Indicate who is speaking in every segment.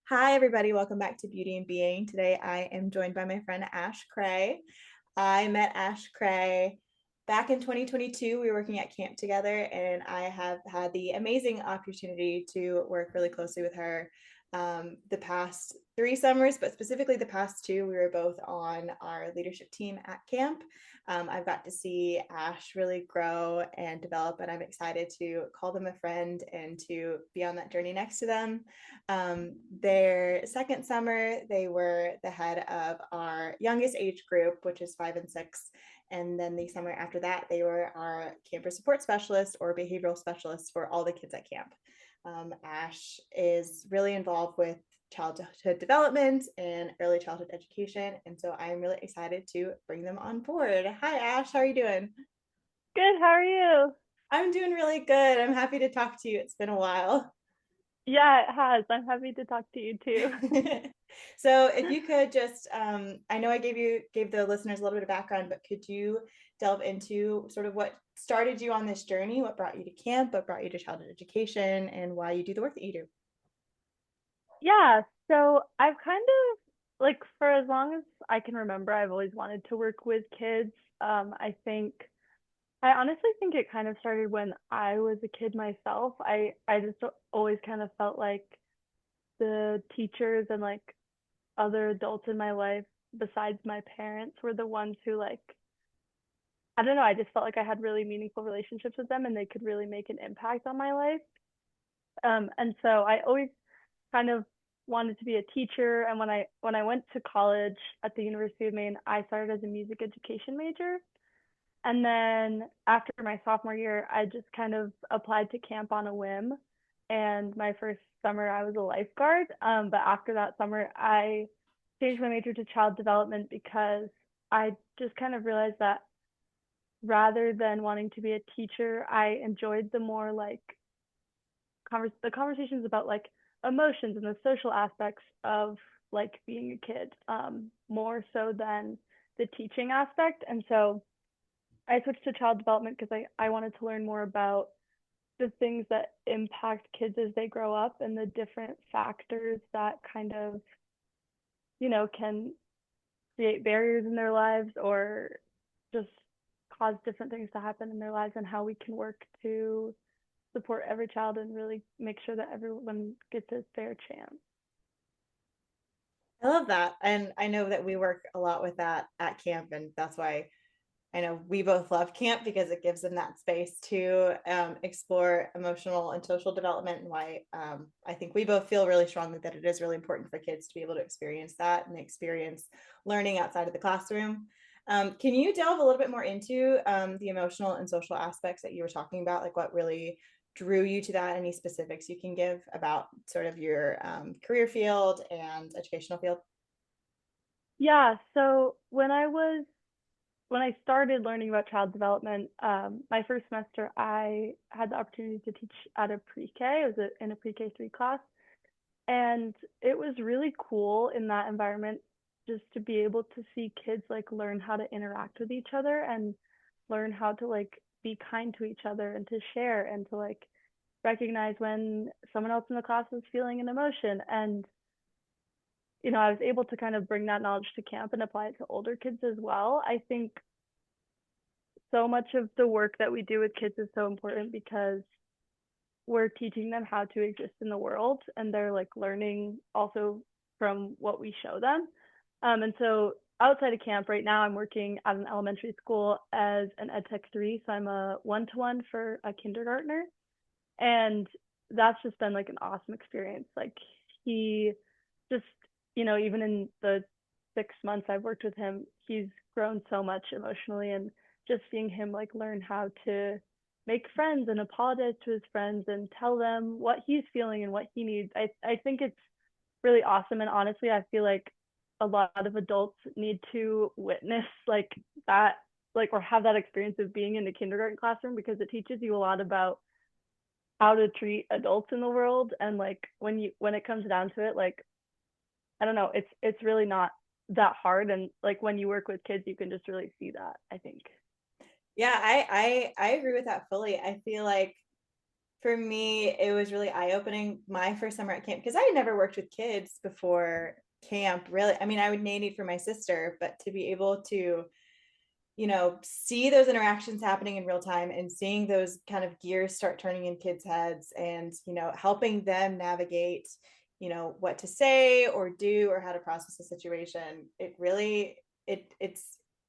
Speaker 1: Hi, everybody. Welcome back to Beauty and Being. Today, I am joined by my friend Ash Cray. I met Ash Cray back in 2022. We were working at camp together, and I have had the amazing opportunity to work really closely with her the past 3 summers, but specifically the past two. We were both on our leadership team at camp. I've got to see Ash really grow and develop, and I'm excited to call them a friend and to be on that journey next to them. Their second summer, they were the head of our youngest age group, which is 5 and 6. And then the summer after that, they were our camper support specialist or behavioral specialist for all the kids at camp. Ash is really involved with childhood development and early childhood education. And so I'm really excited to bring them on board. Hi, Ash. How are you doing?
Speaker 2: Good, how are you?
Speaker 1: I'm doing really good. I'm happy to talk to you. It's been a while.
Speaker 2: Yeah, it has. I'm happy to talk to you too.
Speaker 1: So if you could just, I know I gave the listeners a little bit of background, but could you delve into sort of what started you on this journey, what brought you to camp, what brought you to childhood education, and why you do the work that you do?
Speaker 2: Yeah, so I've kind of like for as long as I can remember, I've always wanted to work with kids. I honestly think it kind of started when I was a kid myself. I just always kind of felt like the teachers and like other adults in my life besides my parents were the ones who like I don't know, I just felt like I had really meaningful relationships with them and they could really make an impact on my life. And so I always kind of wanted to be a teacher. And when I went to college at the University of Maine, I started as a music education major. And then after my sophomore year, I just kind of applied to camp on a whim. And my first summer, I was a lifeguard. But after that summer, I changed my major to child development because I just kind of realized that rather than wanting to be a teacher, I enjoyed the more like the conversations about like emotions and the social aspects of like being a kid, more so than the teaching aspect. And so I switched to child development because I wanted to learn more about the things that impact kids as they grow up and the different factors that kind of, can create barriers in their lives or just cause different things to happen in their lives and how we can work to support every child and really make sure that everyone gets a fair chance.
Speaker 1: I love that. And I know that we work a lot with that at camp, and that's why I know we both love camp because it gives them that space to explore emotional and social development, and why I think we both feel really strongly that it is really important for kids to be able to experience that and experience learning outside of the classroom. Can you delve a little bit more into the emotional and social aspects that you were talking about, like what really drew you to that? Any specifics you can give about sort of your career field and educational field?
Speaker 2: Yeah, so when I started learning about child development, my first semester I had the opportunity to teach at a pre-K. It was in a pre-K 3 class, and it was really cool in that environment just to be able to see kids like learn how to interact with each other and learn how to like be kind to each other and to share and to like recognize when someone else in the class is feeling an emotion. And I was able to kind of bring that knowledge to camp and apply it to older kids as well. I think so much of the work that we do with kids is so important because we're teaching them how to exist in the world and they're like learning also from what we show them. And so outside of camp right now, I'm working at an elementary school as an ed tech 3. So I'm a one-to-one for a kindergartner. And that's just been like an awesome experience. Like he just, even in the 6 months I've worked with him, he's grown so much emotionally and just seeing him like learn how to make friends and apologize to his friends and tell them what he's feeling and what he needs. I think it's really awesome. And honestly, I feel like a lot of adults need to witness like that, like, or have that experience of being in the kindergarten classroom because it teaches you a lot about how to treat adults in the world. And like when it comes down to it, like, I don't know, it's really not that hard. And like when you work with kids, you can just really see that, I think.
Speaker 1: Yeah, I agree with that fully. I feel like For me, it was really eye-opening my first summer at camp because I had never worked with kids before camp, really. I mean, I would nanny for my sister, but to be able to, see those interactions happening in real time and seeing those kind of gears start turning in kids' heads and, helping them navigate, what to say or do or how to process a situation, it really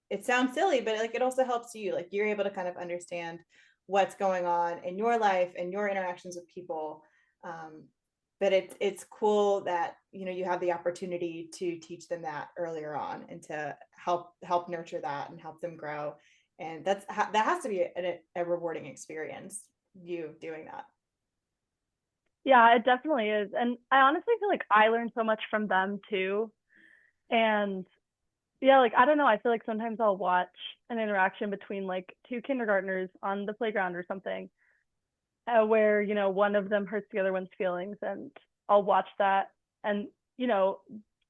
Speaker 1: it sounds silly, but like it also helps you. Like you're able to kind of understand what's going on in your life and your interactions with people. Um, but it's cool that you have the opportunity to teach them that earlier on and to help nurture that and help them grow. And that has to be a rewarding experience. You doing that.
Speaker 2: Yeah, it definitely is. And I honestly feel like I learned so much from them too. And yeah, like I don't know, I feel like sometimes I'll watch an interaction between like two kindergartners on the playground or something, where, one of them hurts the other one's feelings, and I'll watch that, and, you know,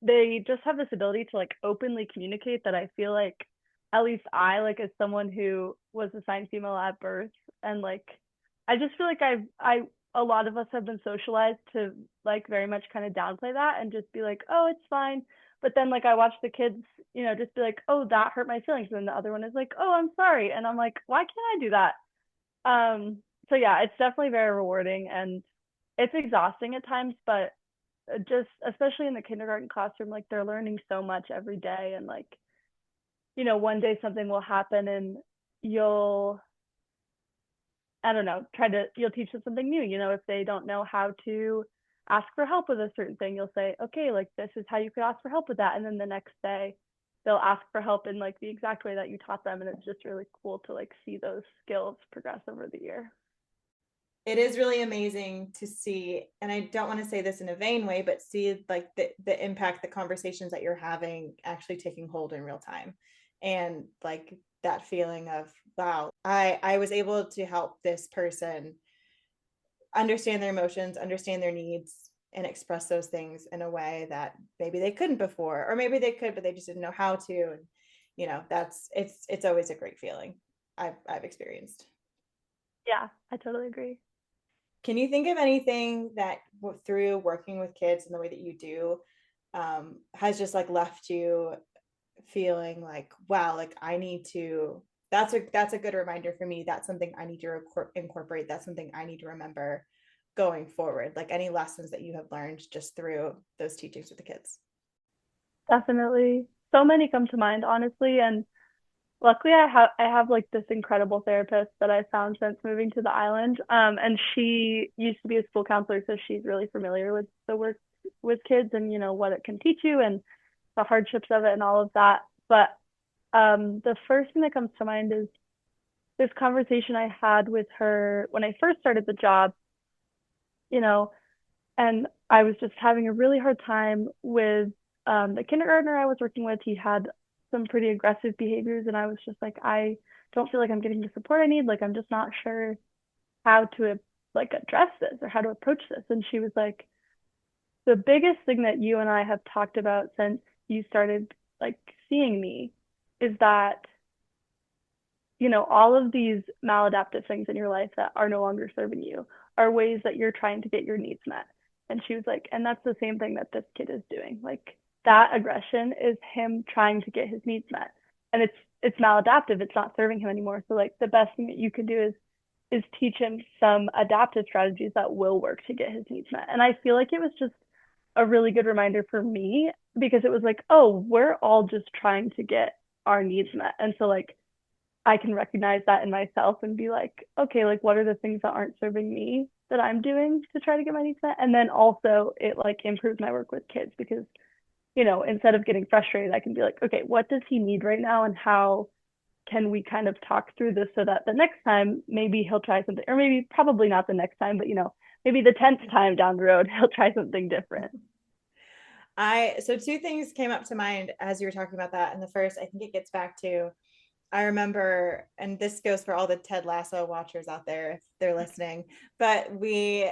Speaker 2: they just have this ability to like openly communicate that I feel like at least I, like, as someone who was assigned female at birth, and like I just feel like I a lot of us have been socialized to like very much kind of downplay that and just be like, oh, it's fine. But then like I watch the kids, just be like, oh, that hurt my feelings. And then the other one is like, oh, I'm sorry. And I'm like, why can't I do that? So yeah, it's definitely very rewarding, and it's exhausting at times, but just especially in the kindergarten classroom, like they're learning so much every day, and like, one day something will happen and you'll, I don't know, you'll teach them something new. If they don't know how to ask for help with a certain thing, you'll say, okay, like this is how you could ask for help with that. And then the next day they'll ask for help in like the exact way that you taught them. And it's just really cool to like see those skills progress over the year.
Speaker 1: It is really amazing to see, and I don't want to say this in a vain way, but see like the impact the conversations that you're having actually taking hold in real time. And like that feeling of, wow, I was able to help this person understand their emotions, understand their needs, and express those things in a way that maybe they couldn't before, or maybe they could, but they just didn't know how to. And that's it's always a great feeling I've experienced.
Speaker 2: Yeah, I totally agree.
Speaker 1: Can you think of anything that through working with kids in the way that you do has just like left you feeling like, wow, like I need to, that's a good reminder for me. That's something I need to incorporate. That's something I need to remember going forward. Like any lessons that you have learned just through those teachings with the kids.
Speaker 2: Definitely. So many come to mind, honestly. And luckily I have like this incredible therapist that I found since moving to the island. And she used to be a school counselor, so she's really familiar with the work with kids and what it can teach you and the hardships of it and all of that. But the first thing that comes to mind is this conversation I had with her when I first started the job, you know, and I was just having a really hard time with the kindergartner I was working with. He had some pretty aggressive behaviors, and I was just like, I don't feel like I'm getting the support I need. Like, I'm just not sure how to like address this or how to approach this. And she was like, the biggest thing that you and I have talked about since you started like seeing me is that all of these maladaptive things in your life that are no longer serving you are ways that you're trying to get your needs met. And she was like, and that's the same thing that this kid is doing. Like that aggression is him trying to get his needs met. And it's maladaptive. It's not serving him anymore. So like the best thing that you can do is teach him some adaptive strategies that will work to get his needs met. And I feel like it was just a really good reminder for me because it was like, oh, we're all just trying to get our needs met. And so like I can recognize that in myself and be like, okay, like what are the things that aren't serving me that I'm doing to try to get my needs met? And then also it like improves my work with kids because, instead of getting frustrated, I can be like, okay, what does he need right now? And how can we kind of talk through this so that the next time maybe he'll try something, or maybe probably not the next time, but maybe the 10th time down the road, he'll try something different.
Speaker 1: So two things came up to mind as you were talking about that. And the first, I think it gets back to, I remember, and this goes for all the Ted Lasso watchers out there if they're listening, but we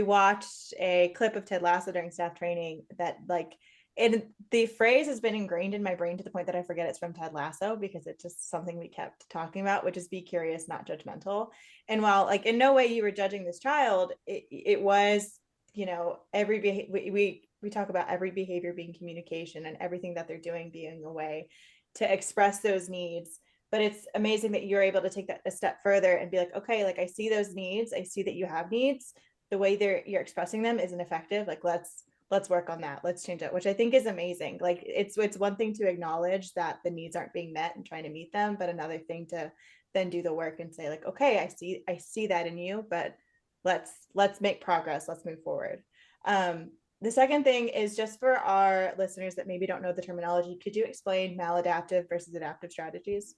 Speaker 1: watched a clip of Ted Lasso during staff training that like And the phrase has been ingrained in my brain to the point that I forget it's from Ted Lasso because it's just something we kept talking about, which is be curious, not judgmental. And while like in no way you were judging this child, it was, you know, we talk about every behavior being communication and everything that they're doing being a way to express those needs. But it's amazing that you're able to take that a step further and be like, okay, like I see those needs, I see that you have needs. The way you're expressing them isn't effective. Like let's work on that, let's change it, which I think is amazing. Like it's one thing to acknowledge that the needs aren't being met and trying to meet them, but another thing to then do the work and say like, okay, I see that in you, but let's make progress, let's move forward. The second thing is just for our listeners that maybe don't know the terminology, could you explain maladaptive versus adaptive strategies?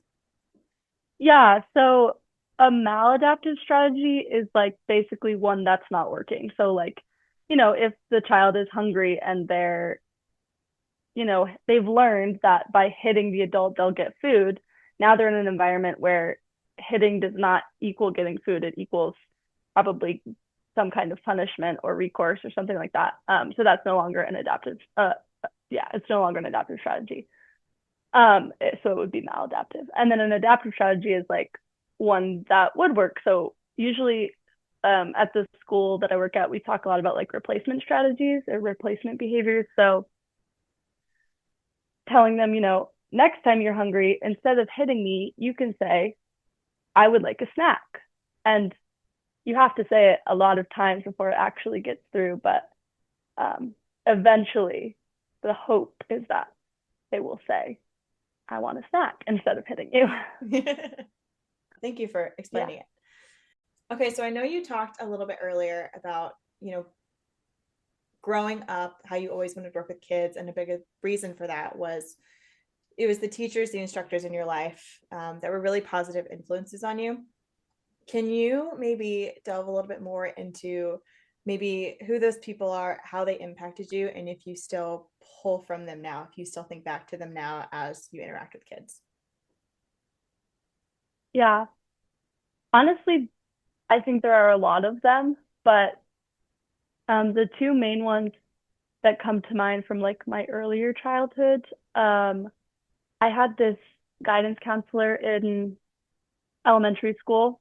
Speaker 2: Yeah, so a maladaptive strategy is like basically one that's not working. So like, if the child is hungry and they've learned that by hitting the adult they'll get food. Now they're in an environment where hitting does not equal getting food. It equals probably some kind of punishment or recourse or something like that. So that's no longer an adaptive. Yeah, it's no longer an adaptive strategy. So it would be maladaptive. And then an adaptive strategy is like one that would work. So usually at the school that I work at, we talk a lot about like replacement strategies or replacement behaviors. So telling them, next time you're hungry, instead of hitting me, you can say, I would like a snack. And you have to say it a lot of times before it actually gets through. But eventually, the hope is that they will say, I want a snack instead of hitting you.
Speaker 1: Thank you for
Speaker 2: Yeah.
Speaker 1: explaining it. Okay, so I know you talked a little bit earlier about, growing up, how you always wanted to work with kids, and a big reason for that was it was the teachers, the instructors in your life that were really positive influences on you. Can you maybe delve a little bit more into maybe who those people are, how they impacted you, and if you still pull from them now, if you still think back to them now as you interact with kids?
Speaker 2: Yeah. Honestly, I think there are a lot of them, but the two main ones that come to mind from like my earlier childhood, I had this guidance counselor in elementary school,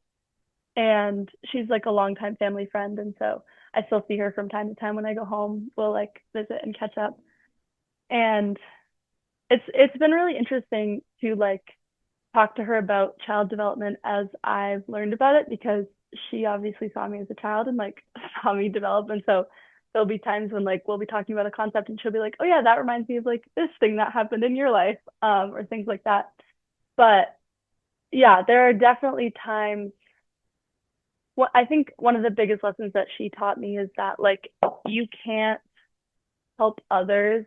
Speaker 2: and she's like a longtime family friend, and so I still see her from time to time when I go home. We'll like visit and catch up, and it's been really interesting to like talk to her about child development as I've learned about it because she obviously saw me as a child and like saw me develop. And so there'll be times when like we'll be talking about a concept and she'll be like, oh yeah, that reminds me of like this thing that happened in your life, or things like that. But yeah, there are definitely times. What I think one of the biggest lessons that she taught me is that like you can't help others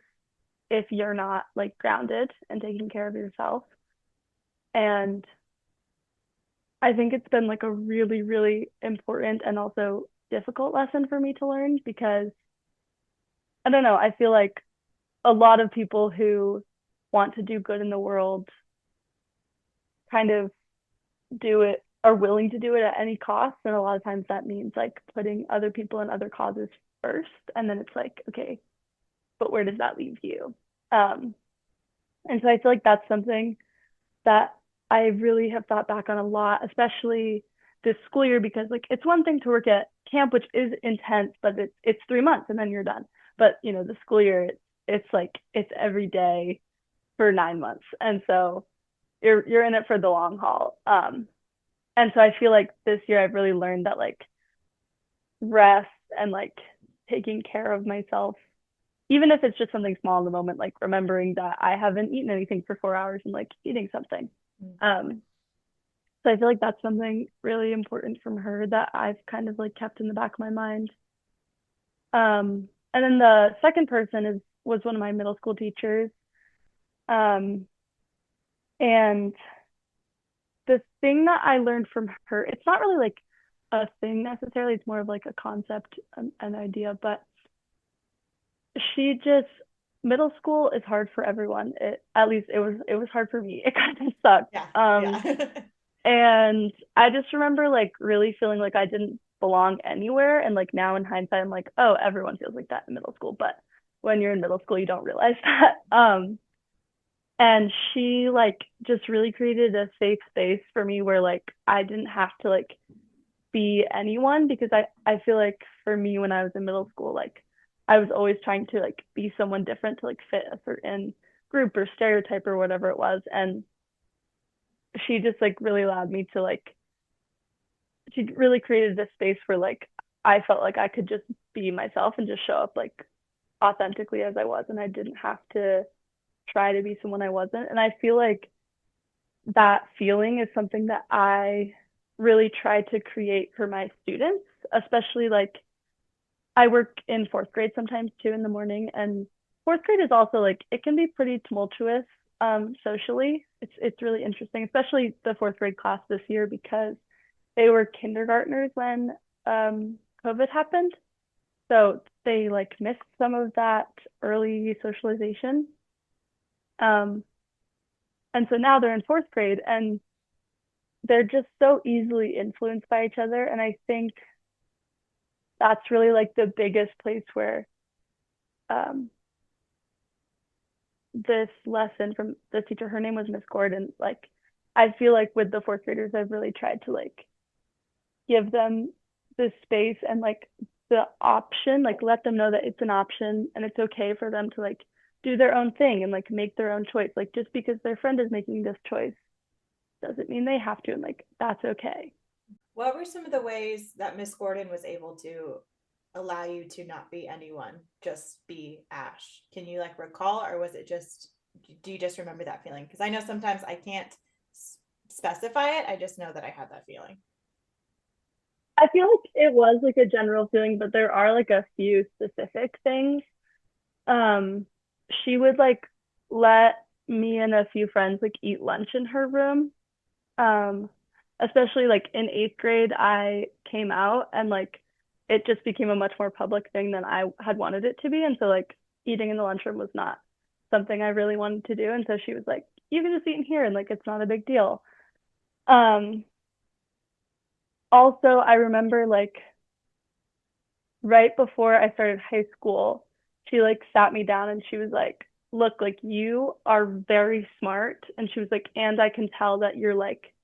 Speaker 2: if you're not like grounded and taking care of yourself. And I think it's been like a really, really important and also difficult lesson for me to learn because I don't know, I feel like a lot of people who want to do good in the world kind of do it are willing to do it at any cost. And a lot of times that means like putting other people and other causes first. And then it's like, okay, but where does that leave you? Um, and so I feel like that's something that I really have thought back on a lot, especially this school year, because like it's one thing to work at camp, which is intense, but it's 3 months and then you're done. But the school year, it's like it's every day for 9 months, and so you're in it for the long haul. And so I feel like this year I've really learned that like rest and like taking care of myself, even if it's just something small in the moment, like remembering that I haven't eaten anything for 4 hours and like eating something. Um, so I feel like that's something really important from her that I've kind of like kept in the back of my mind. And then the second person was one of my middle school teachers. Um, and the thing that I learned from her, it's not really like a thing necessarily, it's more of like a concept, an idea, but she just middle school is hard for everyone. At least it was hard for me. It kind of sucked.
Speaker 1: Yeah, yeah.
Speaker 2: And I just remember like really feeling like I didn't belong anywhere. And like now in hindsight, I'm like, oh, everyone feels like that in middle school. But when you're in middle school, you don't realize that. And she like just really created a safe space for me where like I didn't have to like be anyone because I feel like for me when I was in middle school, like I was always trying to like be someone different to like fit a certain group or stereotype or whatever it was. And she just like really allowed me to like she really created this space where like I felt like I could just be myself and just show up like authentically as I was and I didn't have to try to be someone I wasn't. And I feel like that feeling is something that I really try to create for my students, especially like I work in fourth grade sometimes too in the morning. And fourth grade is also like it can be pretty tumultuous socially. It's really interesting, especially the fourth grade class this year because they were kindergartners when COVID happened. So they like missed some of that early socialization. Um, and so now they're in fourth grade and they're just so easily influenced by each other. And I think that's really like the biggest place where um, this lesson from the teacher, her name was Miss Gordon, like I feel like with the fourth graders, I've really tried to like give them the space and like the option, like let them know that it's an option and it's okay for them to like do their own thing and like make their own choice. Like just because their friend is making this choice doesn't mean they have to, and like that's okay.
Speaker 1: What were some of the ways that Miss Gordon was able to allow you to not be anyone, just be Ash? Can you like recall, or was it just, do you just remember that feeling? Because I know sometimes I can't specify it. I just know that I had that feeling.
Speaker 2: I feel like it was like a general feeling, but there are like a few specific things. Um, she would like let me and a few friends like eat lunch in her room. Um, Especially like in eighth grade, I came out and like it just became a much more public thing than I had wanted it to be. And so like eating in the lunchroom was not something I really wanted to do. And so she was like, you can just eat in here and like it's not a big deal. Um, Also, I remember like right before I started high school, she like sat me down and she was like, look, like you are very smart. And she was like, and I can tell that you're like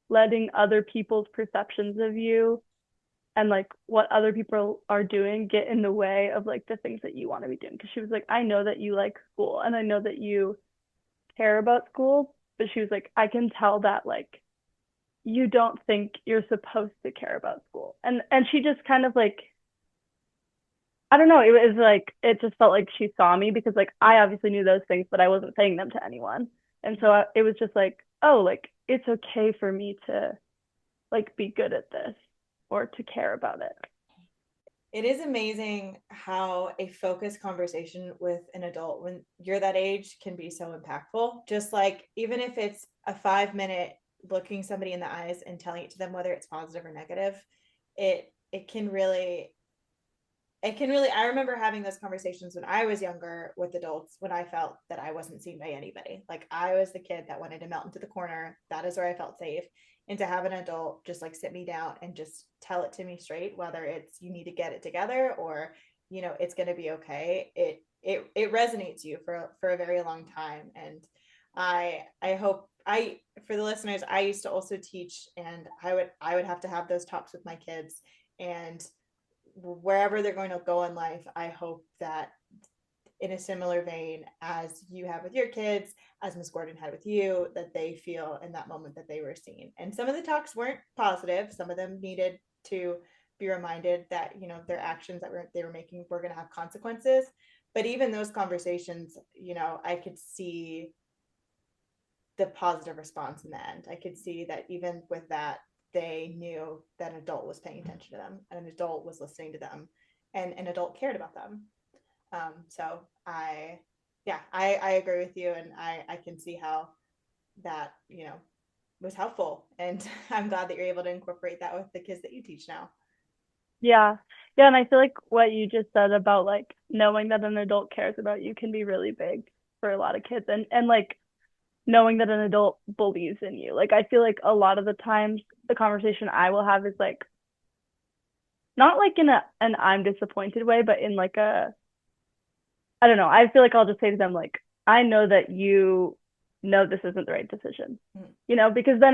Speaker 2: letting other people's perceptions of you and like what other people are doing get in the way of like the things that you want to be doing. Cause she was like, I know that you like school and I know that you care about school, but she was like, I can tell that like you don't think you're supposed to care about school. And she just kind of like I don't know, it was like it just felt like she saw me because like I obviously knew those things, but I wasn't saying them to anyone. And so it was just like, oh, like it's okay for me to like be good at this or to care about it.
Speaker 1: It is amazing how a focused conversation with an adult when you're that age can be so impactful. Just like even if it's a 5 minute looking somebody in the eyes and telling it to them whether it's positive or negative, it can really, I remember having those conversations when I was younger with adults when I felt that I wasn't seen by anybody. Like I was the kid that wanted to melt into the corner. That is where I felt safe. And to have an adult just like sit me down and just tell it to me straight, whether it's you need to get it together or it's going to be okay, it resonates you for a very long time. And I hope, I for the listeners, I used to also teach, and I would have to have those talks with my kids. And wherever they're going to go in life, I hope that in a similar vein as you have with your kids, as Miss Gordon had with you, that they feel in that moment that they were seen. And some of the talks weren't positive. Some of them needed to be reminded that their actions that they were making were going to have consequences. But even those conversations, I could see the positive response in the end. I could see that even with that, they knew that an adult was paying attention to them and an adult was listening to them and an adult cared about them. So yeah, I agree with you, and I can see how that was helpful, and I'm glad that you're able to incorporate that with the kids that you teach now.
Speaker 2: Yeah. Yeah, and I feel like what you just said about like knowing that an adult cares about you can be really big for a lot of kids and like knowing that an adult believes in you. Like I feel like a lot of the times the conversation I will have is like not like in an I'm disappointed way, but in like I don't know. I feel like I'll just say to them like, I know that you know this isn't the right decision,
Speaker 1: Mm.
Speaker 2: because then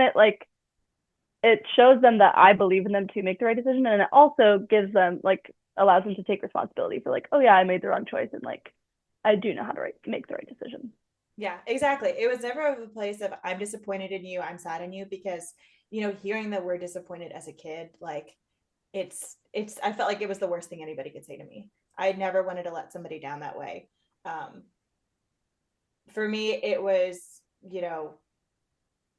Speaker 2: it shows them that I believe in them to make the right decision, and it also gives them like allows them to take responsibility for like, oh yeah, I made the wrong choice, and like I do know how to make the right decision.
Speaker 1: Yeah, exactly. It was never a place of I'm disappointed in you, I'm sad in you, because hearing that we're disappointed as a kid, like it's I felt like it was the worst thing anybody could say to me. I never wanted to let somebody down that way. Um, for me, it was, you know,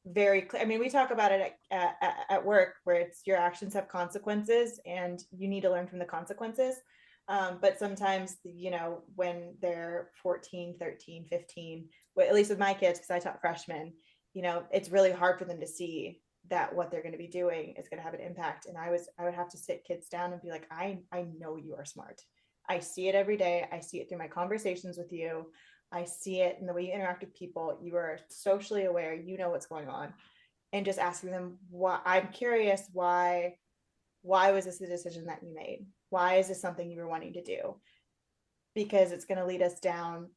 Speaker 1: very clear. I mean, we talk about it at work where it's your actions have consequences and you need to learn from the consequences. But sometimes, when they're 14, 13, 15, well, at least with my kids, because I taught freshmen, it's really hard for them to see that what they're going to be doing is going to have an impact. And I would have to sit kids down and be like, I know you are smart. I see it every day. I see it through my conversations with you. I see it in the way you interact with people. You are socially aware. You know what's going on, and just asking them why. I'm curious why. Why was this a decision that you made? Why is this something you were wanting to do? Because it's going to lead us down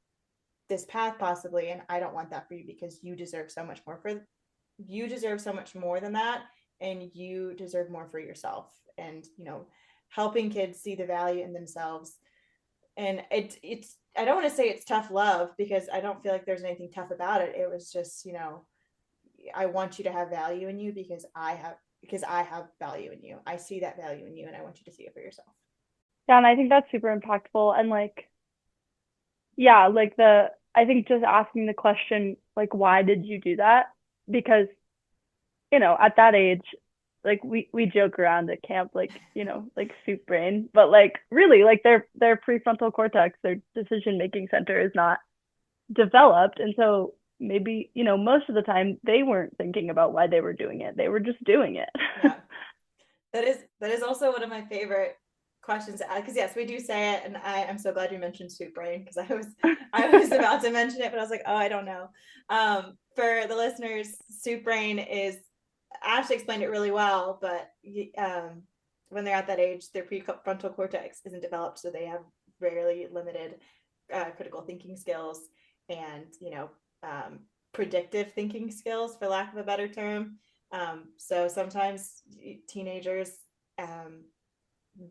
Speaker 1: this path possibly, and I don't want that for you because you deserve so much more for you deserve so much more than that, and you deserve more for yourself. And helping kids see the value in themselves. And it's I don't want to say it's tough love because I don't feel like there's anything tough about it. It was just, I want you to have value in you because I have value in you. I see that value in you and I want you to see it for yourself.
Speaker 2: Yeah, and I think that's super impactful. And like, yeah, like I think just asking the question, like, why did you do that? Because, at that age, like we joke around at camp, like, like soup brain, but like really, like their prefrontal cortex, their decision making center is not developed. And so maybe, most of the time they weren't thinking about why they were doing it. They were just doing it.
Speaker 1: Yeah. That is also one of my favorite questions to add, because yes, we do say it, and I'm so glad you mentioned soup brain because I was about to mention it, but I was like, oh, I don't know. For the listeners, soup brain is Ash explained it really well, but when they're at that age, their prefrontal cortex isn't developed, so they have rarely limited critical thinking skills and predictive thinking skills, for lack of a better term. So sometimes teenagers um,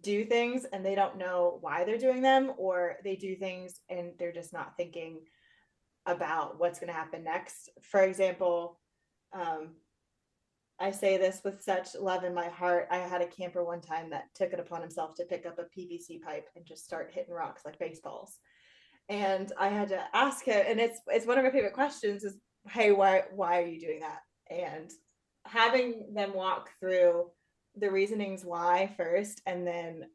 Speaker 1: do things and they don't know why they're doing them, or they do things and they're just not thinking about what's going to happen next. For example, um, I say this with such love in my heart. I had a camper one time that took it upon himself to pick up a PVC pipe and just start hitting rocks like baseballs. And I had to ask him, and it's one of my favorite questions is, hey, why are you doing that? And having them walk through the reasonings why first, and then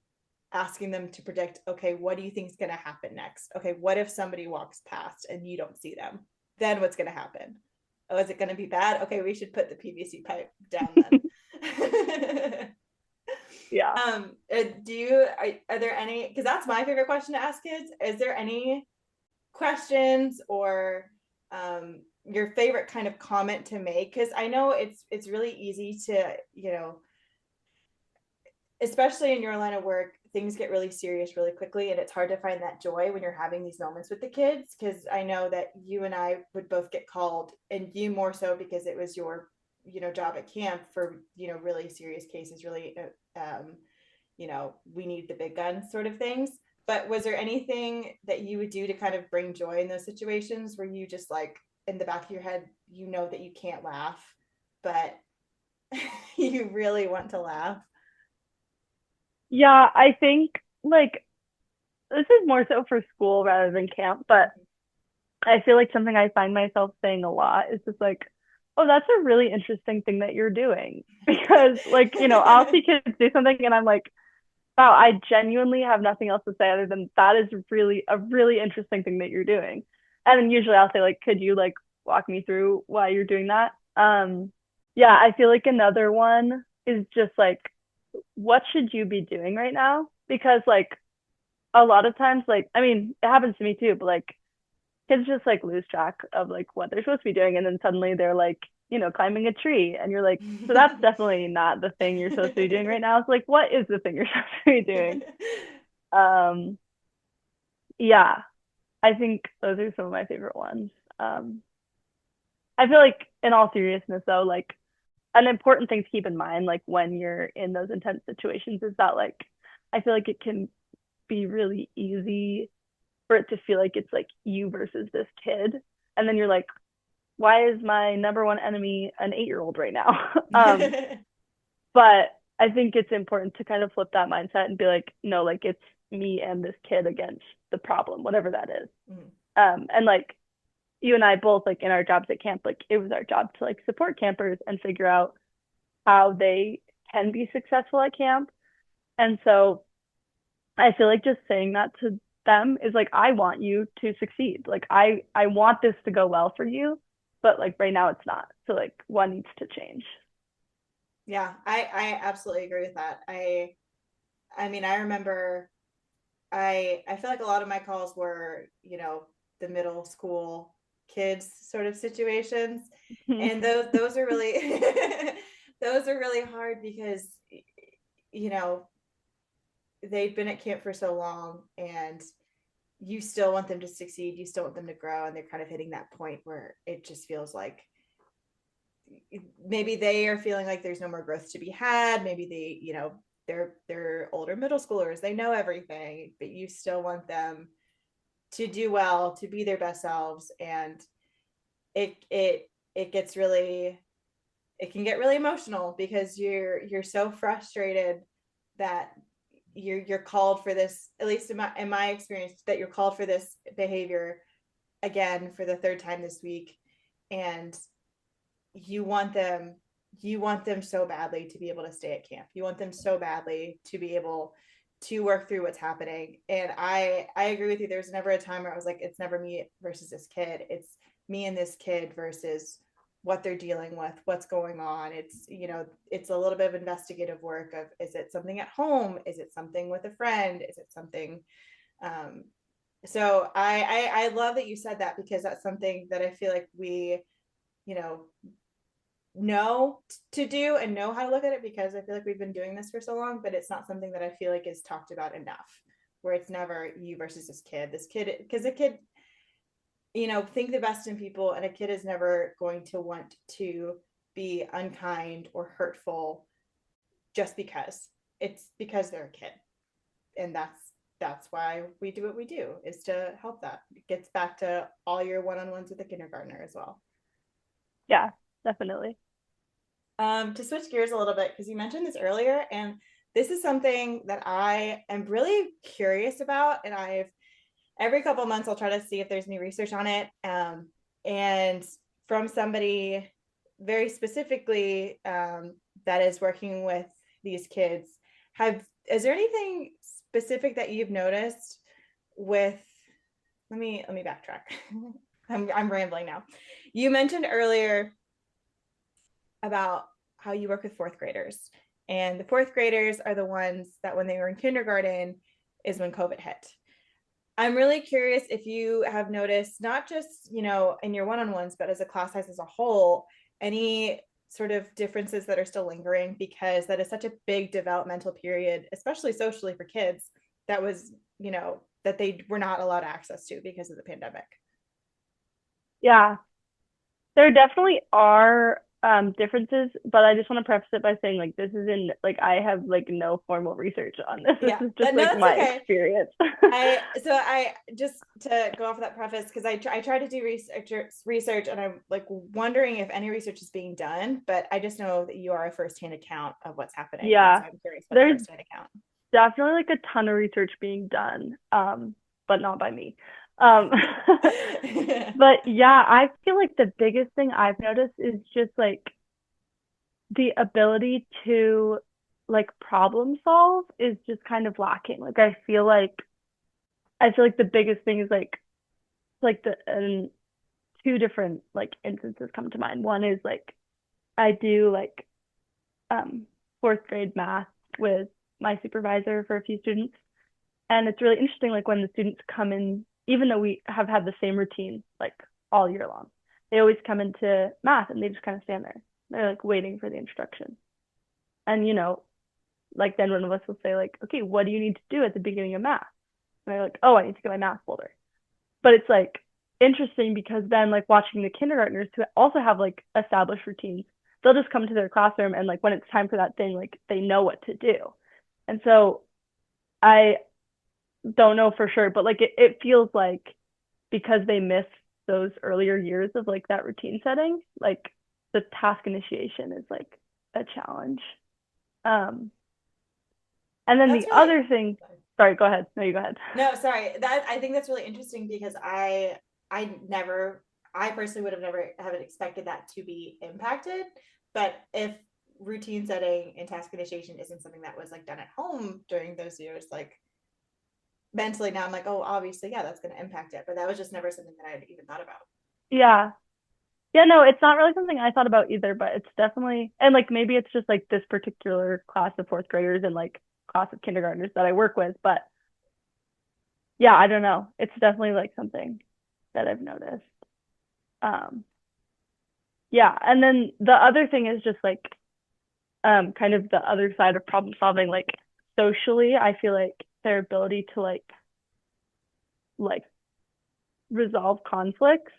Speaker 1: asking them to predict, okay, what do you think is going to happen next? Okay, what if somebody walks past and you don't see them? Then what's going to happen? Oh, is it going to be bad? Okay, we should put the PVC pipe down then.
Speaker 2: Yeah.
Speaker 1: Are there any, because that's my favorite question to ask kids. Is there any questions or your favorite kind of comment to make? Because I know it's really easy to, especially in your line of work, things get really serious really quickly, and it's hard to find that joy when you're having these moments with the kids. Because I know that you and I would both get called, and you more so because it was your job at camp for really serious cases, really we need the big guns sort of things. But was there anything that you would do to kind of bring joy in those situations where you just like in the back of your head that you can't laugh, but you really want to laugh?
Speaker 2: Yeah, I think like this is more so for school rather than camp, but I feel like something I find myself saying a lot is just like, oh, that's a really interesting thing that you're doing. Because like, I'll see kids do something and I'm like, wow, I genuinely have nothing else to say other than that is really a really interesting thing that you're doing. And then usually I'll say like, could you like walk me through why you're doing that? Yeah, I feel like another one is just like, what should you be doing right now? Because like a lot of times, like, I mean, it happens to me too, but like kids just like lose track of like what they're supposed to be doing. And then suddenly they're like, climbing a tree. And you're like, so that's definitely not the thing you're supposed to be doing right now. It's like, what is the thing you're supposed to be doing? Um, yeah. I think those are some of my favorite ones. Um, I feel like in all seriousness though, like an important thing to keep in mind, like when you're in those intense situations, is that like I feel like it can be really easy for it to feel like it's like you versus this kid. And then you're like, why is my number one enemy an 8-year-old right now? But I think it's important to kind of flip that mindset and be like, no, like it's me and this kid against the problem, whatever that is.
Speaker 1: Mhm.
Speaker 2: And like you and I both, like in our jobs at camp, like it was our job to like support campers and figure out how they can be successful at camp. And so I feel like just saying that to them is like, I want you to succeed. Like I want this to go well for you, but like right now it's not. So like one needs to change.
Speaker 1: Yeah, I absolutely agree with that. I mean, I remember I feel like a lot of my calls were, the middle school kids sort of situations. And those are really those are really hard because you know, they've been at camp for so long and you still want them to succeed, you still want them to grow, and they're kind of hitting that point where it just feels like maybe they are feeling like there's no more growth to be had. Maybe they're older middle schoolers, they know everything, but you still want them to do well, to be their best selves. And it gets really, it can get really emotional because you're so frustrated that you're called for this, at least in my experience, that you're called for this behavior again for the third time this week. And you want them you want them so badly to be able to stay at camp. You want them so badly to be able to work through what's happening. And I agree with you. There's never a time where I was like, it's never me versus this kid. It's me and this kid versus what they're dealing with, what's going on. It's a little bit of investigative work of, is it something at home? Is it something with a friend? Is it something um so I love that you said that, because that's something that I feel like we, you know to do and know how to look at it, because I feel like we've been doing this for so long, but it's not something that I feel like is talked about enough, where it's never you versus this kid, because a kid, think the best in people, and a kid is never going to want to be unkind or hurtful just because. It's because they're a kid. And that's why we do what we do, is to help that. It gets back to all your one-on-ones with the kindergartner as well.
Speaker 2: Yeah, definitely.
Speaker 1: To switch gears a little bit, because you mentioned this earlier, and this is something that I am really curious about, and I've every couple of months I'll try to see if there's new research on it, and from somebody very specifically that is working with these kids. Have Is there anything specific that you've noticed with? Let me backtrack. I'm rambling now. You mentioned earlier about how you work with fourth graders. And the fourth graders are the ones that, when they were in kindergarten, is when COVID hit. I'm really curious if you have noticed, not just, in your one-on-ones, but as a class size as a whole, any sort of differences that are still lingering, because that is such a big developmental period, especially socially for kids, that was, that they were not allowed access to because of the pandemic.
Speaker 2: Yeah, there definitely are differences, but I just want to preface it by saying like this is in like I have like no formal research on this. This
Speaker 1: Yeah,
Speaker 2: is just
Speaker 1: no,
Speaker 2: like
Speaker 1: that's
Speaker 2: my
Speaker 1: okay.
Speaker 2: experience.
Speaker 1: I just to go off of that preface, because I try to do research, and I'm like wondering if any research is being done, but I just know that you are a firsthand account of what's happening, and
Speaker 2: Yeah,
Speaker 1: so I'm curious about the
Speaker 2: there's
Speaker 1: firsthand account.
Speaker 2: definitely like a ton of research being done, but not by me. Um, but yeah, I feel like the biggest thing I've noticed is just like the ability to like problem solve is just kind of lacking. Like I feel like the biggest thing is like the and two different like instances come to mind. One is like I do like um fourth grade math with my supervisor for a few students. And it's really interesting, like when the students come in, even though we have had the same routine like all year long, they always come into math and they just kind of stand there. They're like waiting for the instruction. And like then one of us will say like, okay, what do you need to do at the beginning of math? And they're like, oh, I need to get my math folder. but it's like interesting because then like watching the kindergartners who also have like established routines, they'll just come to their classroom and like when it's time for that thing, like they know what to do. And so I don't know for sure, but like it feels like because they miss those earlier years of like that routine setting, like the task initiation is like a challenge. Um, and then
Speaker 1: That's
Speaker 2: the
Speaker 1: really
Speaker 2: other thing, sorry, go ahead. No, you go ahead.
Speaker 1: no, sorry. That I think that's really interesting because I never I personally would have never have expected that to be impacted. But if routine setting and task initiation isn't something that was like done at home during those years, like mentally now I'm like, oh, obviously, yeah, that's going to impact it. But that was just never something that I had even thought about.
Speaker 2: Yeah. Yeah, no, it's not really something I thought about either, but it's definitely, and like maybe it's just like this particular class of fourth graders and like class of kindergartners that I work with, but yeah, I don't know. It's definitely like something that I've noticed. Um, yeah, and then the other thing is just like kind of the other side of problem solving, like socially, I feel like their ability to like resolve conflicts,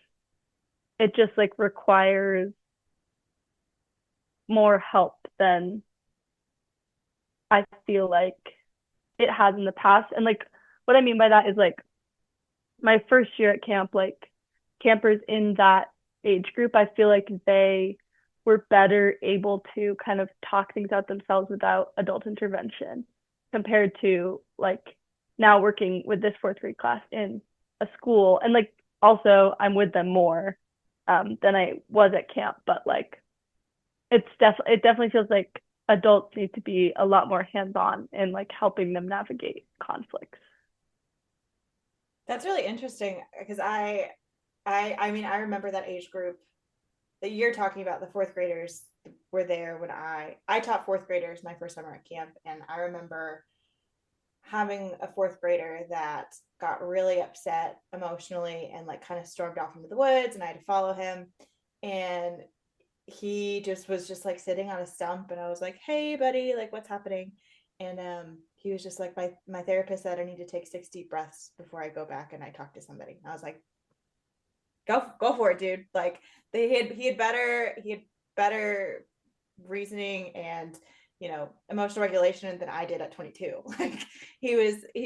Speaker 2: it just like requires more help than I feel like it has in the past. And like what I mean by that is like my first year at camp, like campers in that age group, I feel like they were better able to kind of talk things out themselves without adult intervention compared to like now working with this fourth grade class in a school. And like also I'm with them more than I was at camp, but like it definitely feels like adults need to be a lot more hands-on in like helping them navigate conflicts.
Speaker 1: That's really interesting because I mean I remember that age group that you're talking about. The fourth graders were there when I taught fourth graders my first summer at camp, and I remember having a fourth grader that got really upset emotionally and like kind of stormed off into the woods, and I had to follow him, and he just was just like sitting on a stump, and I was like, hey buddy, like what's happening? And he was just like, my therapist said I need to take 6 deep breaths before I go back and I talk to somebody. And I was like, go for it, dude. Like he had better reasoning and emotional regulation than I did at 22. Like he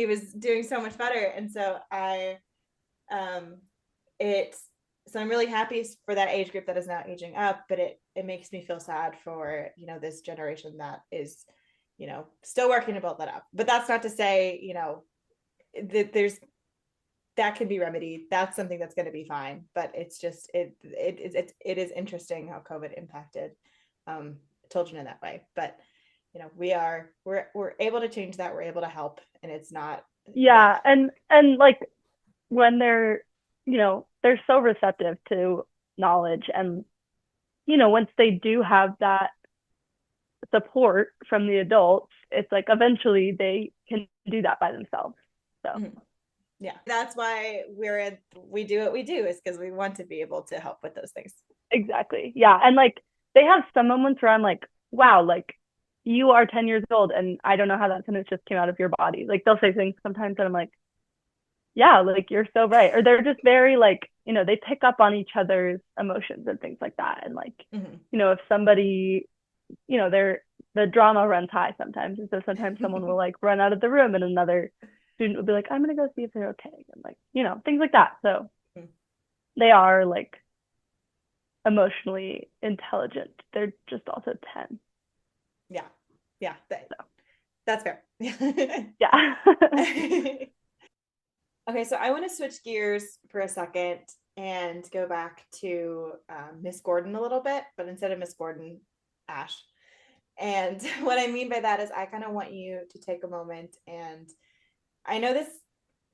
Speaker 1: was doing so much better. And so I um it's so I'm really happy for that age group that is now aging up, but it makes me feel sad for this generation that is still working to build that up. But that's not to say that that can be remedied. That's something that's going to be fine. But it's just it is interesting how COVID impacted um, children in that way. But we're able to change that. We're able to help, and it's not. Yeah.
Speaker 2: Yeah, and like when they're so receptive to knowledge and once they do have that support from the adults, it's like eventually they can do that by themselves. So
Speaker 1: Mhm. Yeah, that's why we do what we do, is because we want to be able to help with those things.
Speaker 2: exactly. Yeah. And like they have some moments where I'm like, wow, like you are 10 years old and I don't know how that sentence just came out of your body. Like they'll say things sometimes that I'm like, yeah, like you're so right. Or they're just very like, they pick up on each other's emotions and things like that. And like,
Speaker 1: Mm-hmm.
Speaker 2: if somebody, they're the drama runs high sometimes. And so sometimes someone will like run out of the room and another student will be like, I'm gonna go see if they're okay. And like, things like that. So they are like emotionally intelligent. They're just also 10.
Speaker 1: Yeah, yeah,
Speaker 2: So
Speaker 1: that's fair.
Speaker 2: yeah.
Speaker 1: Okay, so I want to switch gears for a second and go back to Miss Gordon a little bit, but instead of Miss Gordon, Ash. And what I mean by that is I kind of want you to take a moment, and I know this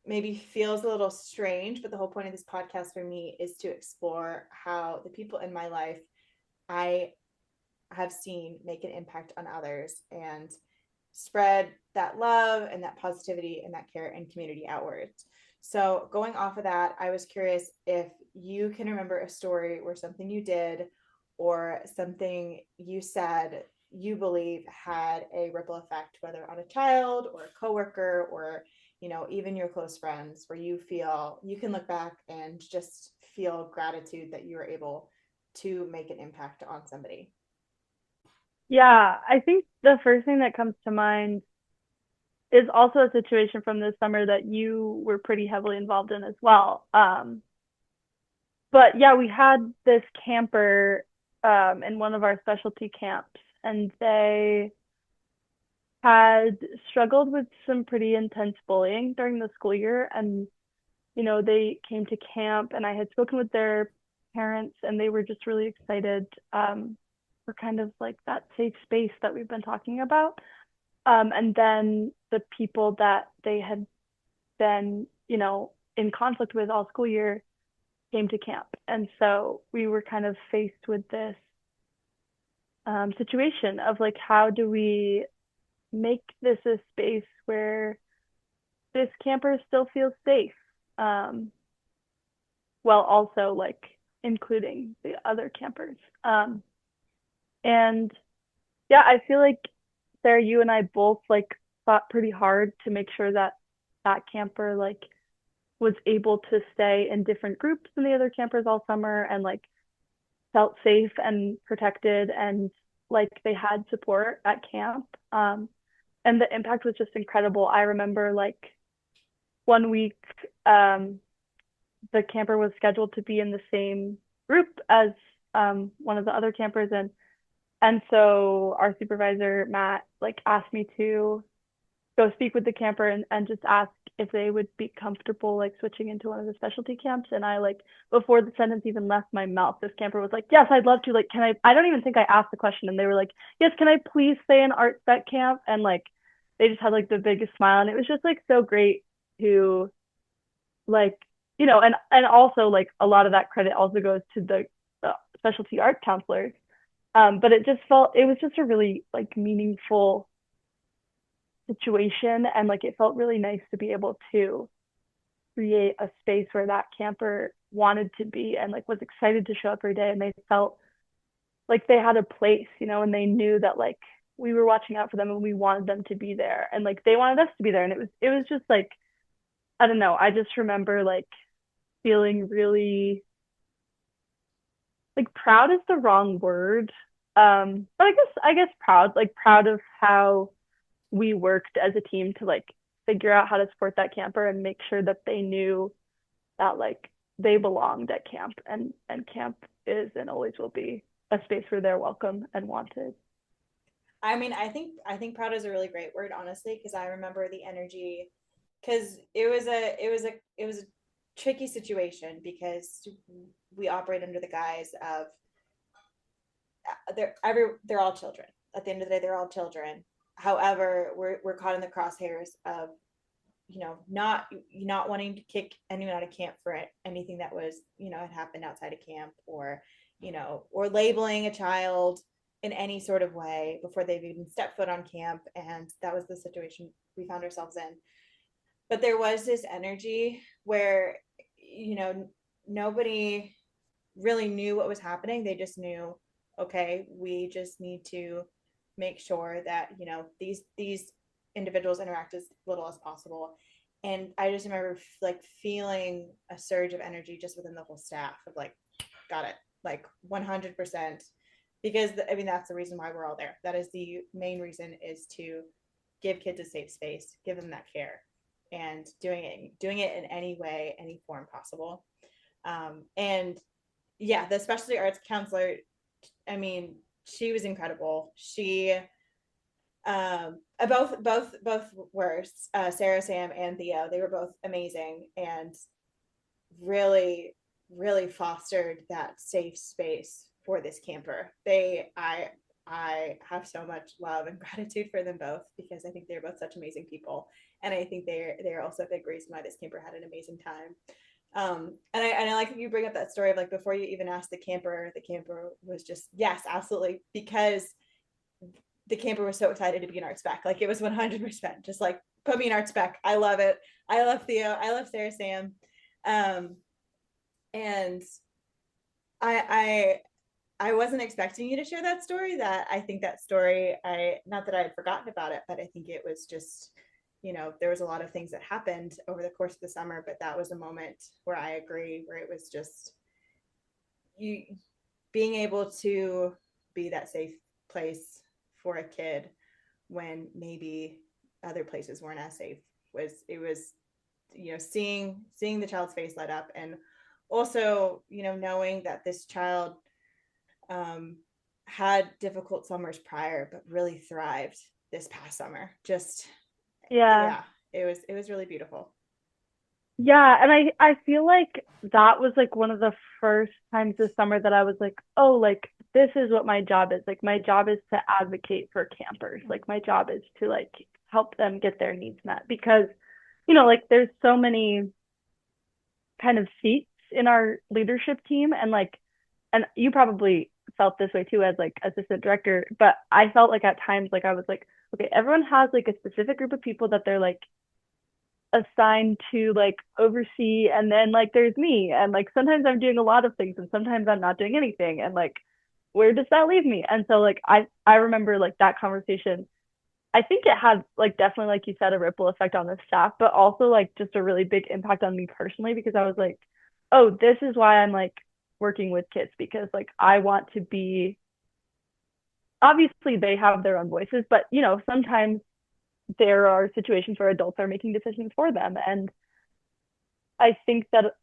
Speaker 1: maybe feels a little strange, but the whole point of this podcast for me is to explore how the people in my life I have seen make an impact on others and spread that love and that positivity and that care and community outwards. So, going off of that, I was curious if you can remember a story where something you did or something you said you believe had a ripple effect, whether on a child or a coworker or even your close friends, where you can look back and just feel gratitude that you were able to make an impact on somebody?
Speaker 2: Yeah, I think the first thing that comes to mind is also a situation from this summer that you were pretty heavily involved in as well. But yeah, we had this camper in one of our specialty camps, and they had struggled with some pretty intense bullying during the school year. And, they came to camp, and I had spoken with their parents, and they were just really excited for kind of like that safe space that we've been talking about. And then the people that they had been, in conflict with all school year came to camp. And so we were kind of faced with this situation of like, how do we make this a space where this camper still feels safe, um, while also like including the other campers. And yeah, I feel like Sarah, you and I both like fought pretty hard to make sure that that camper like was able to stay in different groups than the other campers all summer and like felt safe and protected and like they had support at camp. And the impact was just incredible. I remember like one week, the camper was scheduled to be in the same group as one of the other campers, and so our supervisor Matt like asked me to go speak with the camper and just ask if they would be comfortable like switching into one of the specialty camps. And I like before the sentence even left my mouth, this camper was like, yes, I'd love to. Like, can I don't even think I asked the question. And they were like, yes, can I please stay in art spec camp? And like they just had like the biggest smile. And it was just like so great to like, and also like a lot of that credit also goes to the specialty art counselors. But it was just a really like meaningful situation, and like it felt really nice to be able to create a space where that camper wanted to be and like was excited to show up every day, and they felt like they had a place, and they knew that like we were watching out for them and we wanted them to be there and like they wanted us to be there. And it was just like, I don't know, I just remember like feeling really like proud is the wrong word, but I guess proud, like proud of how we worked as a team to like figure out how to support that camper and make sure that they knew that like they belonged at camp, and camp is and always will be a space where they're welcome and wanted.
Speaker 1: I mean, I think proud is a really great word, honestly, because I remember the energy, because it was a tricky situation, because we operate under the guise of they're all children. At the end of the day, they're all children. However, we're caught in the crosshairs of not wanting to kick anyone out of camp for anything that was had happened outside of camp, or labeling a child in any sort of way before they've even stepped foot on camp. And that was the situation we found ourselves in. But there was this energy where nobody really knew what was happening. They just knew, okay, we just need to make sure that these individuals interact as little as possible. And I just remember like feeling a surge of energy just within the whole staff of like, got it, like 100%. Because I mean, that's the reason why we're all there. That is the main reason, is to give kids a safe space, give them that care, and doing it in any way, any form possible. And yeah, the specialty arts counselor, I mean, she was incredible. She both were Sarah, Sam, and Theo. They were both amazing and really, really fostered that safe space for this camper. I have so much love and gratitude for them both, because I think they're both such amazing people, and I think they're also a big reason why this camper had an amazing time. And I like you bring up that story of like, before you even asked the camper was just, yes, absolutely, because the camper was so excited to be in art spec. Like, it was 100% just like, put me in art spec. I love it. I love Theo. I love Sarah, Sam. Um, and I I wasn't expecting you to share that story. That I think that story, I not that I had forgotten about it, but I think it was just there was a lot of things that happened over the course of the summer, but that was a moment where I agree, where it was just you being able to be that safe place for a kid when maybe other places weren't as safe. Was seeing the child's face light up, and also knowing that this child had difficult summers prior but really thrived this past summer. Just
Speaker 2: Yeah.
Speaker 1: yeah, it was really beautiful.
Speaker 2: Yeah, and I feel like that was like one of the first times this summer that I was like, oh, like this is what my job is. Like my job is to advocate for campers. Like my job is to like help them get their needs met because like there's so many kind of seats in our leadership team and you probably felt this way too as like assistant director, but I felt like at times like I was like, okay, everyone has like a specific group of people that they're like assigned to like oversee, and then like there's me, and like sometimes I'm doing a lot of things and sometimes I'm not doing anything, and like where does that leave me? And so like I remember like that conversation. I think it had like definitely like you said a ripple effect on the staff, but also like just a really big impact on me personally because I was like, oh, this is why I'm like working with kids because like I want to be, obviously they have their own voices, but sometimes there are situations where adults are making decisions for them. And I think that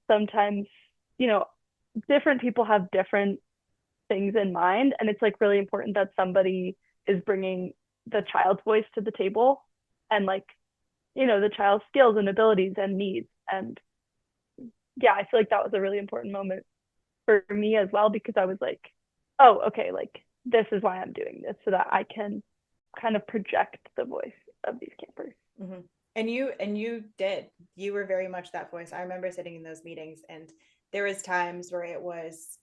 Speaker 2: sometimes, you know, different people have different things in mind. And it's like really important that somebody is bringing the child's voice to the table and like, the child's skills and abilities and needs. And yeah, I feel like that was a really important moment for me as well because I was like, oh, okay, like this is why I'm doing this so that I can kind of project the voice of these campers.
Speaker 1: Mm-hmm. And you did. You were very much that voice. I remember sitting in those meetings, and there was times where it was.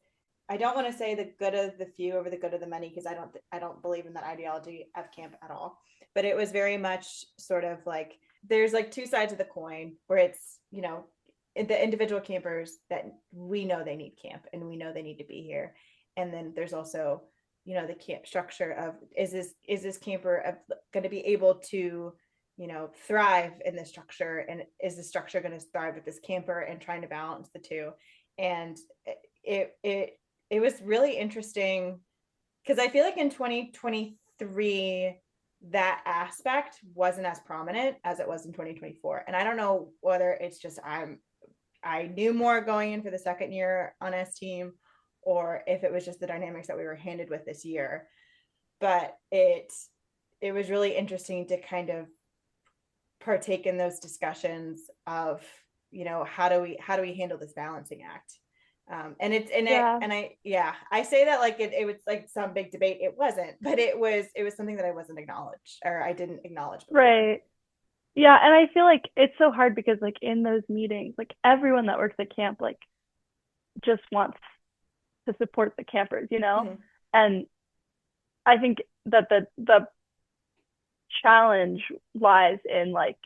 Speaker 1: I don't want to say the good of the few over the good of the many because I don't believe in that ideology of camp at all. But it was very much sort of like there's like two sides of the coin where it's the individual campers that we know they need camp and we know they need to be here, and then there's also the camp structure of is this camper going to be able to thrive in this structure, and is the structure going to thrive with this camper, and trying to balance the two. And it was really interesting because I feel like in 2023 that aspect wasn't as prominent as it was in 2024, and I don't know whether it's just I knew more going in for the second year on S team, or if it was just the dynamics that we were handed with this year. But it was really interesting to kind of partake in those discussions of how do we handle this balancing act.
Speaker 2: Yeah.
Speaker 1: I say that like it was like some big debate. It wasn't, but it was something that I wasn't acknowledged, or I didn't acknowledge before.
Speaker 2: Right. Yeah, and I feel like it's so hard because like in those meetings, like everyone that works at camp like just wants to support the campers.
Speaker 1: Mm-hmm.
Speaker 2: And I think that the challenge lies in like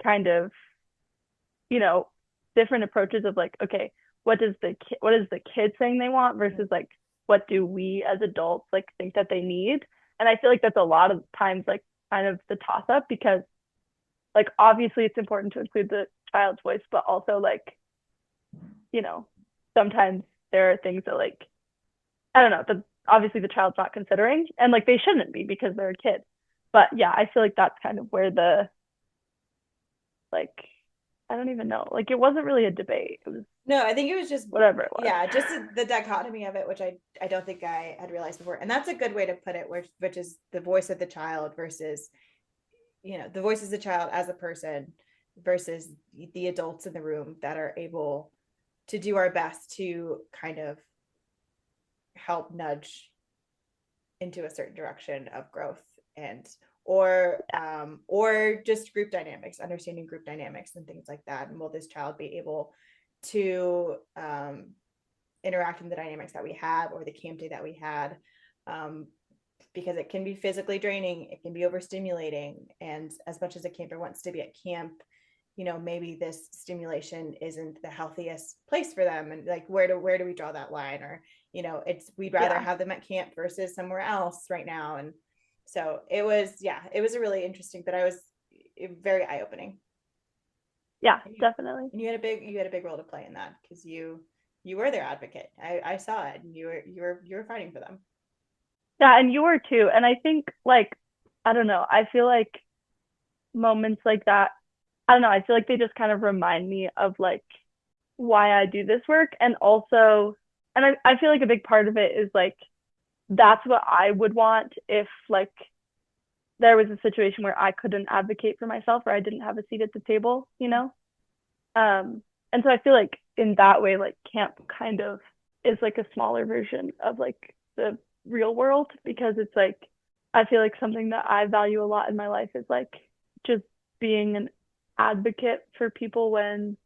Speaker 2: kind of, you know, different approaches of like, okay, what is the kid saying they want versus like what do we as adults like think that they need? And I feel like that's a lot of times like kind of the toss up because like obviously it's important to include the child's voice, but also like, you know, sometimes there are things that like I don't know, that obviously the child's not considering and like they shouldn't be because they're a kid. But yeah, I feel like that's kind of where the like I don't even know. Like it wasn't really a debate. It was
Speaker 1: No, I think it was just
Speaker 2: whatever it was.
Speaker 1: yeah, just the dichotomy of it, which I don't think I had realized before, and that's a good way to put it, which is the voice of the child versus the voice of the child as a person versus the adults in the room that are able to do our best to kind of help nudge into a certain direction of growth, and or just group dynamics, understanding group dynamics and things like that, and will this child be able to interact in the dynamics that we have or the camp day that we had, because it can be physically draining, it can be overstimulating, and as much as a camper wants to be at camp, maybe this stimulation isn't the healthiest place for them, and like where do we draw that line, or we'd rather
Speaker 2: Yeah.
Speaker 1: have them at camp versus somewhere else right now. And So it was a really interesting, but I was very eye opening.
Speaker 2: Yeah,
Speaker 1: And
Speaker 2: definitely.
Speaker 1: you had a big role to play in that because you were their advocate. I saw it, and you were fighting for them.
Speaker 2: Yeah, and you were too. And I think like I don't know, I feel like moments like that, I don't know, I feel like they just kind of remind me of like why I do this work. And also, and I feel like a big part of it is like that's what I would want if like there was a situation where I couldn't advocate for myself or I didn't have a seat at the table, you know? And so I feel like in that way, like camp kind of is like a smaller version of like the real world because it's like I feel like something that I value a lot in my life is like just being an advocate for people when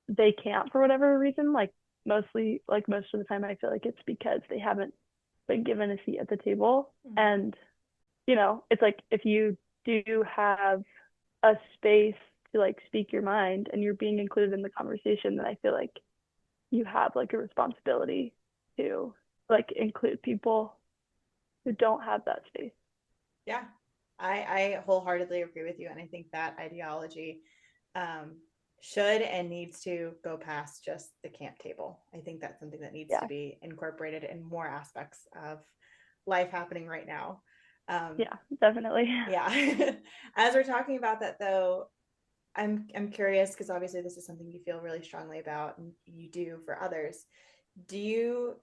Speaker 2: they can't for whatever reason. Like most of the time I feel like it's because they haven't been given a seat at the table.
Speaker 1: Mm-hmm.
Speaker 2: And, it's like if you do have a space to like speak your mind and you're being included in the conversation, then I feel like you have like a responsibility to like include people who don't have that space.
Speaker 1: Yeah, I wholeheartedly agree with you, and I think that ideology um, should and needs to go past just the camp table. I think that's something that needs to
Speaker 2: Yeah.
Speaker 1: be incorporated in more aspects of life happening right now. Um,
Speaker 2: Yeah, definitely.
Speaker 1: yeah, as we're talking about that though, I'm curious because obviously this is something you feel really strongly about and you do for others. Do you,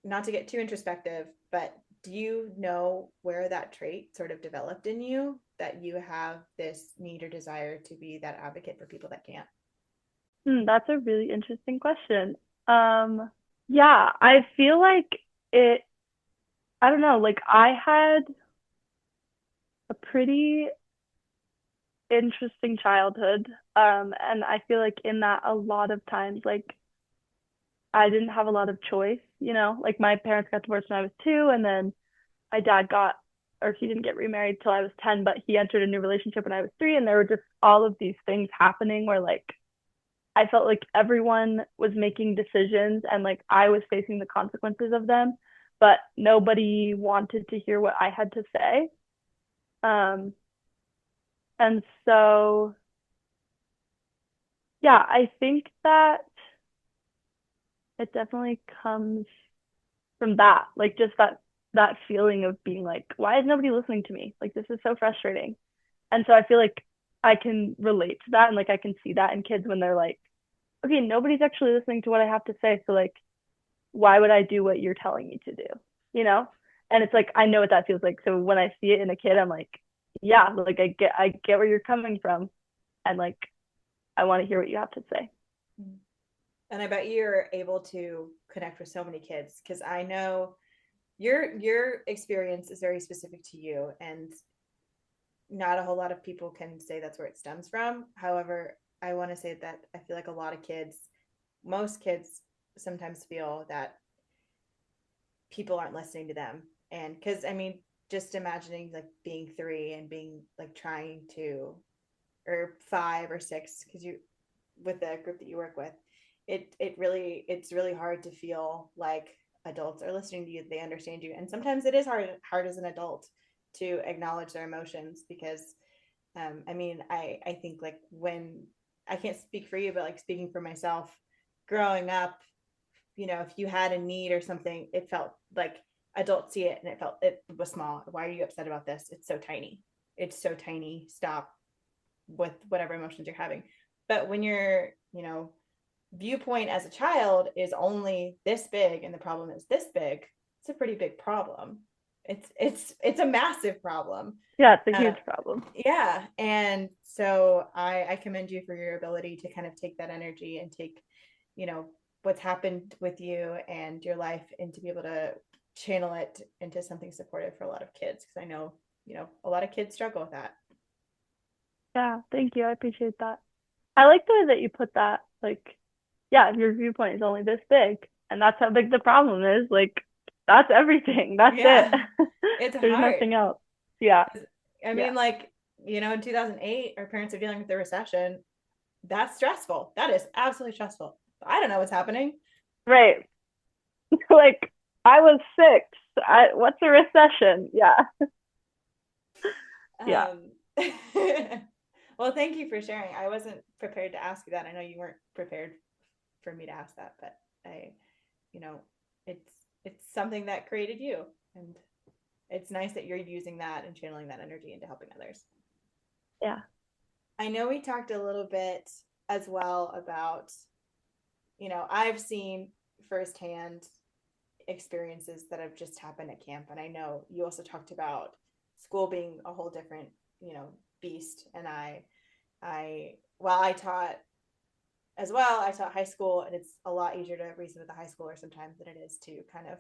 Speaker 1: not to get too introspective, but do you know where that trait sort of developed in you that you have this need or desire to be that advocate for people that can't?
Speaker 2: That's a really interesting question. Um, yeah, I feel like it, I don't know, like I had a pretty interesting childhood. And I feel like in that a lot of times, like I didn't have a lot of choice, like my parents got divorced when I was 2, and then my dad got, or he didn't get remarried till I was 10, but he entered a new relationship when I was 3. And there were just all of these things happening where like I felt like everyone was making decisions and like I was facing the consequences of them, but nobody wanted to hear what I had to say. Um, and so, yeah, I think that it definitely comes from that, like just that feeling of being like, why is nobody listening to me? Like this is so frustrating. And so I feel like I can relate to that and like I can see that in kids when they're like, okay, nobody's actually listening to what I have to say. So like, why would I do what you're telling me to do? You know? And it's like I know what that feels like. So when I see it in a kid, I'm like, yeah, like I get where you're coming from and like I want to hear what you have to say.
Speaker 1: And I bet you're able to connect with so many kids because I know your experience is very specific to you, and not a whole lot of people can say that's where it stems from. However, I want to say that I feel like a lot of kids, most kids, sometimes feel that people aren't listening to them. And because I mean, just imagining like being 3 and being like trying to, or 5 or 6, because you, with the group that you work with, it's really hard to feel like adults are listening to you, they understand you, and sometimes it is hard as an adult to acknowledge their emotions because I mean, I think like when, I can't speak for you, but like speaking for myself, growing up, if you had a need or something, it felt like adults see it and it was small. Why are you upset about this? It's so tiny. It's so tiny. Stop with whatever emotions you're having. But when your, viewpoint as a child is only this big and the problem is this big, it's a pretty big problem. It's a massive problem.
Speaker 2: Yeah, it's a
Speaker 1: Uh,
Speaker 2: huge problem.
Speaker 1: yeah, and so I commend you for your ability to kind of take that energy and take, you know, what's happened with you and your life, and to be able to channel it into something supportive for a lot of kids, because I know, a lot of kids struggle with that.
Speaker 2: Yeah, thank you. I appreciate that. I like the way that you put that. Like, yeah, if your viewpoint is only this big, and that's how big the problem is, like, that's everything. That's it.
Speaker 1: Yeah, it's
Speaker 2: There's
Speaker 1: hard.
Speaker 2: nothing else. Yeah,
Speaker 1: I
Speaker 2: yeah,
Speaker 1: mean, like, in 2008, our parents are dealing with the recession. That's stressful. That is absolutely stressful. I don't know what's happening.
Speaker 2: right. Like, I was 6. What's a recession? Yeah, Yeah.
Speaker 1: Um, well, thank you for sharing. I wasn't prepared to ask you that. I know you weren't prepared for me to ask that, but I, you know, it's it's something that created you, and it's nice that you're using that and channeling that energy into helping others.
Speaker 2: Yeah.
Speaker 1: I know we talked a little bit as well about, I've seen firsthand experiences that have just happened at camp. And I know you also talked about school being a whole different, beast. And while I taught as well, I taught high school, and it's a lot easier to reason with a high schooler sometimes than it is to kind of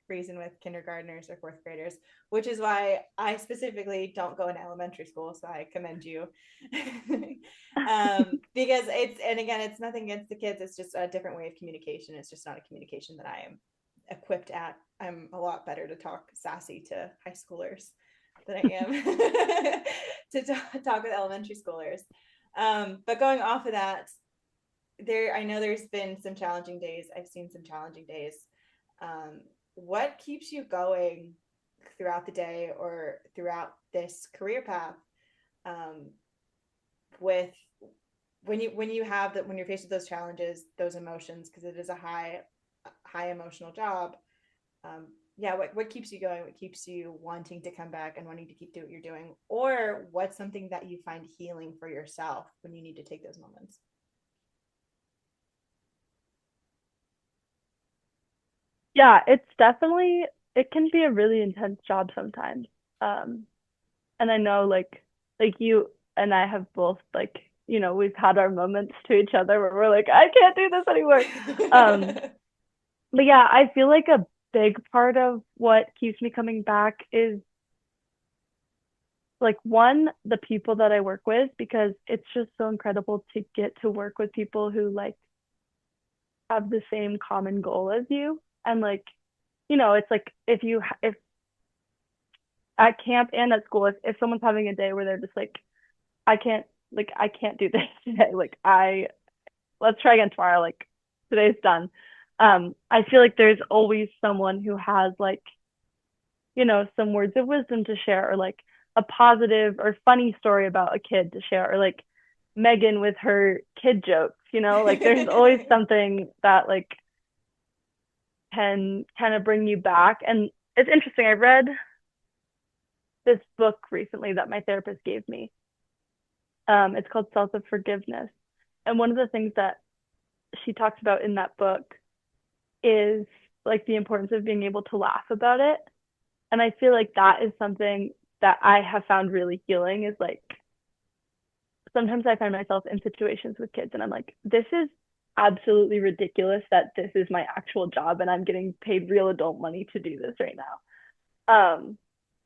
Speaker 1: reason with kindergartners or fourth graders, which is why I specifically don't go into elementary school. So I commend you. Because and again, it's nothing against the kids. It's just a different way of communication. It's just not a communication that I am equipped at. I'm a lot better to talk sassy to high schoolers than I am to talk with elementary schoolers. But going off of that, I know there's been some challenging days. I've seen some challenging days. What keeps you going throughout the day or throughout this career path, um, with when you're faced with those challenges, those emotions, because it is a high emotional job. Yeah, what keeps you going? What keeps you wanting to come back and wanting to keep doing what you're doing? Or what's something that you find healing for yourself when you need to take those moments?
Speaker 2: Yeah, it's definitely, it can be a really intense job sometimes. Um, and I know like you and I have both like, we've had our moments to each other where we're like, I can't do this anymore. Um, but yeah, I feel like a big part of what keeps me coming back is like one, the people that I work with, because it's just so incredible to get to work with people who like have the same common goal as you. And like, it's like if at camp and at school, if someone's having a day where they're just like, I can't I can't do this today. Like I let's try again tomorrow. Like today's done. I feel like there's always someone who has like, some words of wisdom to share, or like a positive or funny story about a kid to share, or like Megan with her kid jokes, like there's always something that like can kind of bring you back. And it's interesting. I read this book recently that my therapist gave me. It's called Self of Forgiveness. And one of the things that she talks about in that book is like the importance of being able to laugh about it. And I feel like that is something that I have found really healing, is like sometimes I find myself in situations with kids and I'm like, this is absolutely ridiculous that this is my actual job and I'm getting paid real adult money to do this right now.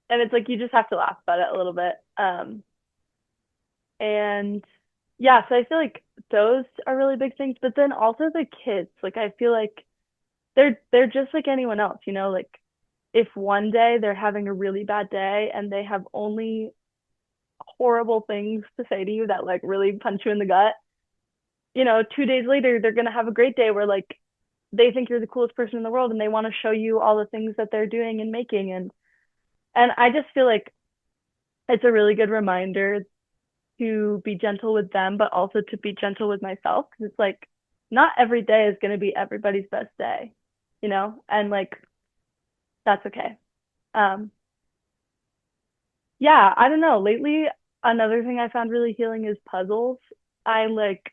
Speaker 2: And it's like you just have to laugh about it a little bit. And yeah, so I feel like those are really big things. But then also the kids, like I feel like they're just like anyone else, like if one day they're having a really bad day and they have only horrible things to say to you that like really punch you in the gut, 2 days later they're gonna have a great day where like they think you're the coolest person in the world and they want to show you all the things that they're doing and making. And I just feel like it's a really good reminder to be gentle with them, but also to be gentle with myself, because it's like not every day is going to be everybody's best day, and like that's okay. Um, yeah, I don't know. Lately, another thing I found really healing is puzzles. I like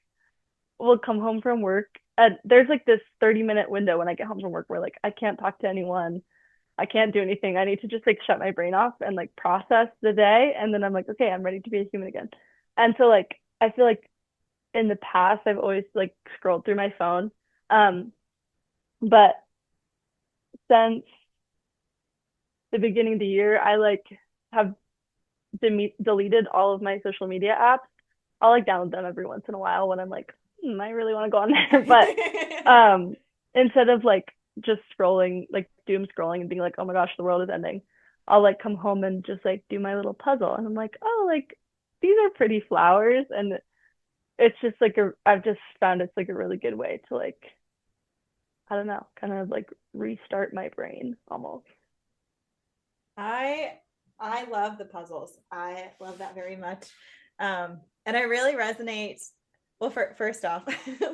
Speaker 2: will come home from work and there's like this 30-minute window when I get home from work where like I can't talk to anyone. I can't do anything. I need to just like shut my brain off and like process the day. And then I'm like, okay, I'm ready to be a human again. And so like I feel like in the past I've always like scrolled through my phone. Um, but since the beginning of the year, I like have deleted all of my social media apps. I'll like download them every once in a while when I'm like, I really want to go on there. But instead of like just scrolling, like doom scrolling and being like, oh my gosh, the world is ending, I'll like come home and just like do my little puzzle. And I'm like, oh, like these are pretty flowers. And it's just like I've just found it's like a really good way to like, I don't know, kind of like restart my brain almost.
Speaker 1: I I love the puzzles. I love that very much. And I really resonate. Well, first off,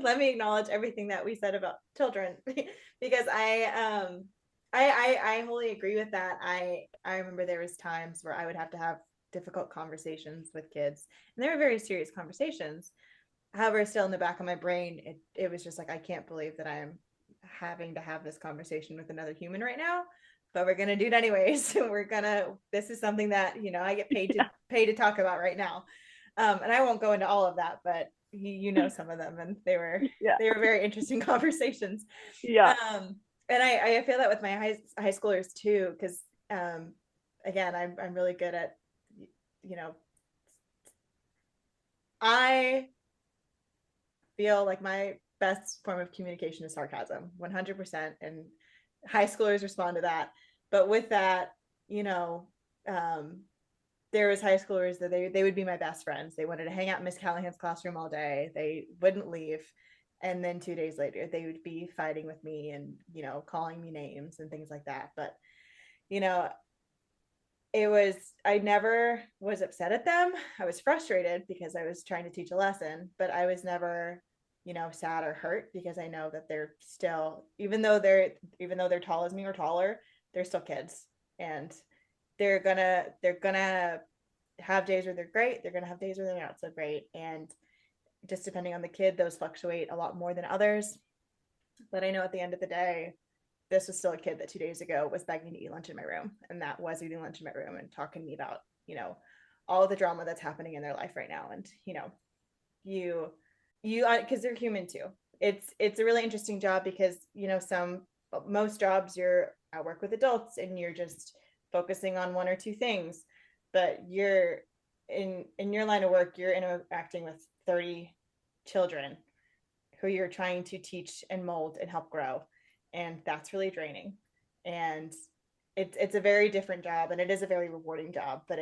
Speaker 1: let me acknowledge everything that we said about children because I wholly agree with that. I remember there was times where I would have to have difficult conversations with kids, and they were very serious conversations. However, still in the back of my brain, it was just like, I can't believe that I am having to have this conversation with another human right now, but we're going to do it anyways. This is something that, I get paid to talk about right now. And I won't go into all of that, but some of them, and
Speaker 2: Yeah.
Speaker 1: they were very interesting conversations.
Speaker 2: Yeah.
Speaker 1: And I feel that with my high schoolers too, because again, I'm really good at, I feel like my best form of communication is sarcasm, 100%. And high schoolers respond to that. But with that, there was high schoolers that they would be my best friends. They wanted to hang out in Miss Callahan's classroom all day. They wouldn't leave. And then 2 days later, they would be fighting with me and, calling me names and things like that. But, you know, I never was upset at them. I was frustrated because I was trying to teach a lesson, but I was never, sad or hurt, because I know that they're still, even though they're tall as me or taller, they're still kids. And they're gonna have days where they're great. They're gonna have days where they're not so great. And just depending on the kid, those fluctuate a lot more than others. But I know at the end of the day, this was still a kid that 2 days ago was begging to eat lunch in my room, and that was eating lunch in my room and talking to me about, all the drama that's happening in their life right now. And, you, because they're human too. It's a really interesting job because, most jobs you're at work with adults and you're just focusing on one or two things, but you're in your line of work, you're interacting with 30 children who you're trying to teach and mold and help grow. And that's really draining. And it's a very different job, and it is a very rewarding job, but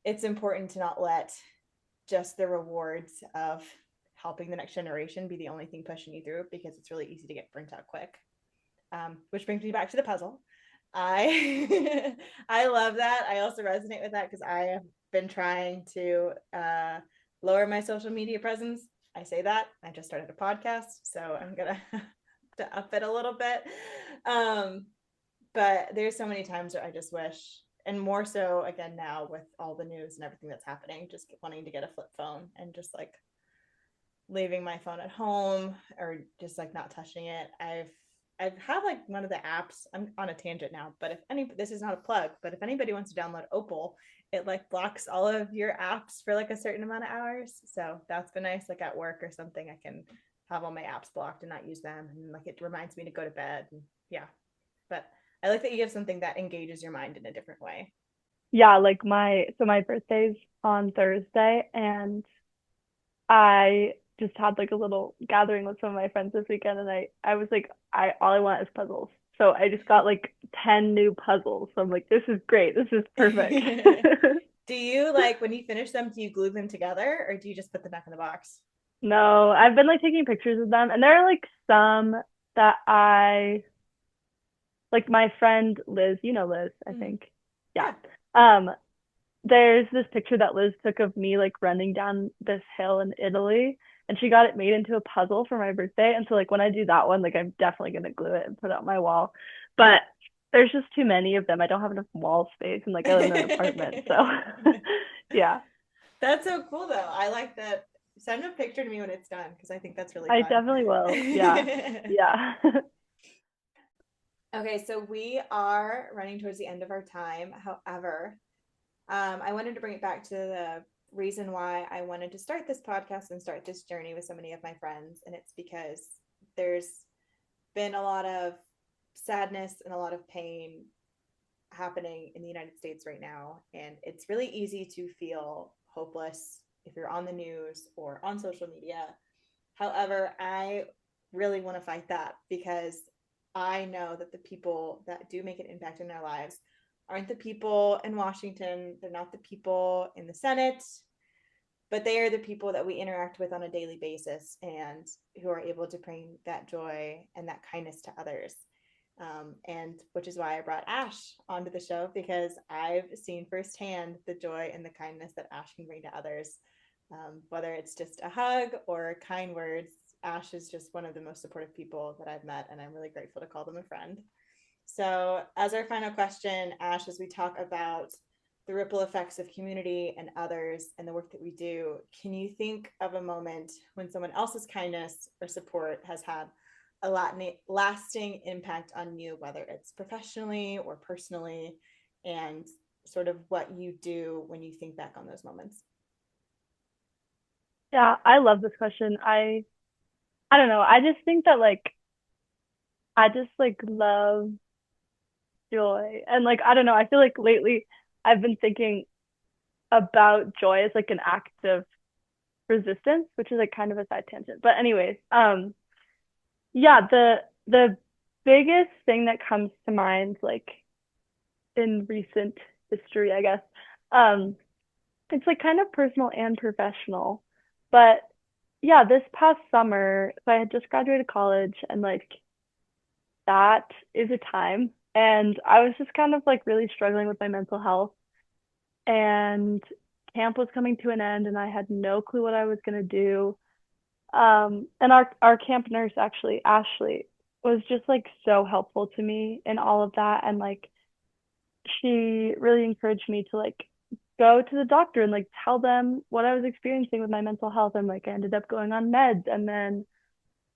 Speaker 1: it's important to not let just the rewards of helping the next generation be the only thing pushing you through, because it's really easy to get burnt out quick. Which brings me back to the puzzle. I I love that. I also resonate with that because I have been trying to lower my social media presence. I say that I just started a podcast, so I'm gonna to up it a little bit. But there's so many times where I just wish, and more so again now with all the news and everything that's happening, just wanting to get a flip phone and just like leaving my phone at home or just like not touching it. I've had like one of the apps. I'm on a tangent now, but this is not a plug, but if anybody wants to download Opal, it like blocks all of your apps for like a certain amount of hours. So that's been nice. Like at work or something, I can have all my apps blocked and not use them, and like it reminds me to go to bed. And yeah, but I like that you have something that engages your mind in a different way.
Speaker 2: Yeah, like my birthday's on Thursday, and I just had like a little gathering with some of my friends this weekend, and I was like, I all I want is puzzles. So I just got like 10 new puzzles. So I'm like, this is great. This is perfect.
Speaker 1: Do you, like, when you finish them, do you glue them together or do you just put them back in the box?
Speaker 2: No, I've been like taking pictures of them, and there are like some that I like my friend Liz, you know Liz, I
Speaker 1: Mm.
Speaker 2: think. Yeah.
Speaker 1: Yeah.
Speaker 2: Um, there's this picture that Liz took of me like running down this hill in Italy, and she got it made into a puzzle for my birthday. And so like when I do that one, like I'm definitely gonna glue it and put it on my wall. But there's just too many of them. I don't have enough wall space, and like I live in an apartment, so yeah.
Speaker 1: That's so cool though. I like that. Send a picture to me when it's done because I think that's really
Speaker 2: I
Speaker 1: fun.
Speaker 2: definitely will. Yeah. Yeah.
Speaker 1: Okay, so we are running towards the end of our time. However, I wanted to bring it back to the reason why I wanted to start this podcast and start this journey with so many of my friends. And it's because there's been a lot of sadness and a lot of pain happening in the United States right now. And it's really easy to feel hopeless if you're on the news or on social media. However, I really want to fight that because I know that the people that do make an impact in our lives aren't the people in Washington. They're not the people in the Senate, but they are the people that we interact with on a daily basis and who are able to bring that joy and that kindness to others. And which is why I brought Ash onto the show, because I've seen firsthand the joy and the kindness that Ash can bring to others. Whether it's just a hug or kind words, Ash is just one of the most supportive people that I've met, and I'm really grateful to call them a friend. So, as our final question, Ash, as we talk about the ripple effects of community and others and the work that we do, can you think of a moment when someone else's kindness or support has had a lasting impact on you, whether it's professionally or personally, and sort of what you do when you think back on those moments?
Speaker 2: Yeah, I love this question. I don't know. I just think that like I just like love joy. And like I don't know, I feel like lately I've been thinking about joy as like an act of resistance, which is like kind of a side tangent. But anyways, yeah, the biggest thing that comes to mind like in recent history, I guess, um, it's like kind of personal and professional. But yeah, this past summer, so I had just graduated college and like that is a time. And I was just kind of like really struggling with my mental health. And camp was coming to an end, and I had no clue what I was going to do. And our camp nurse, actually, Ashley, was just like so helpful to me in all of that. And like she really encouraged me to like go to the doctor and like tell them what I was experiencing with my mental health. And like I ended up going on meds. And then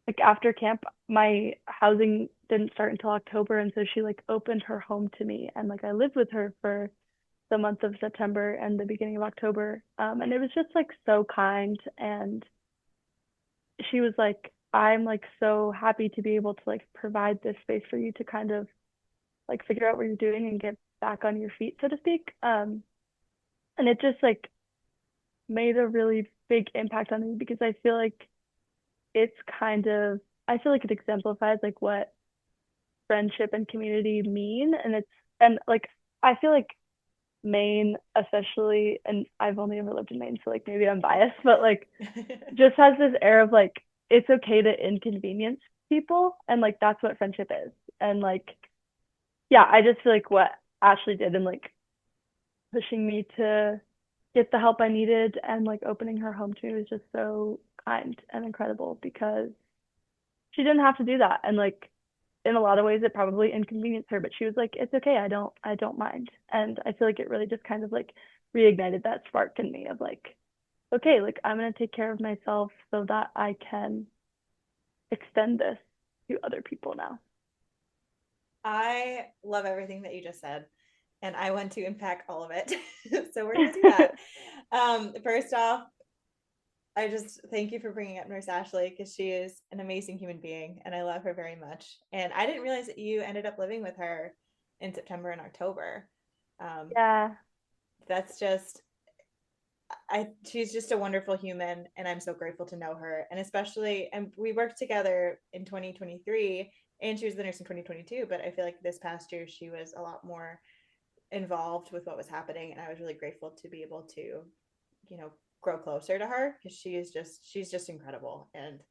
Speaker 2: like after camp, my housing didn't start until October, and so she like opened her home to me, and like I lived with her for the month of September and the beginning of October. And it was just like so kind, and she was like, I'm like so happy to be able to like provide this space for you to kind of like figure out what you're doing and get back on your feet, so to speak. And it just like made a really big impact on me because I feel like it's kind of I feel like it exemplifies like what friendship and community mean, and it's and like I feel like Maine especially, and I've only ever lived in Maine, so like maybe I'm biased, but like just has this air of like it's okay to inconvenience people, and like that's what friendship is. And like yeah, I just feel like what Ashley did and like pushing me to get the help I needed and like opening her home to me was just so kind and incredible because she didn't have to do that. And like in a lot of ways it probably inconvenienced her, but she was like, it's okay, I don't mind. And I feel like it really just kind of like reignited that spark in me of like, okay, like I'm gonna take care of myself so that I can extend this to other people now.
Speaker 1: I love everything that you just said, and I want to unpack all of it. So we're going to do that. First off, I just thank you for bringing up Nurse Ashley, because she is an amazing human being and I love her very much. And I didn't realize that you ended up living with her in September and October. Um,
Speaker 2: Yeah.
Speaker 1: that's just she's just a wonderful human, and I'm so grateful to know her. And especially, and we worked together in 2023, and she was the nurse in 2022, but I feel like this past year she was a lot more involved with what was happening, and I was really grateful to be able to, you know, grow closer to her, because she's just incredible. And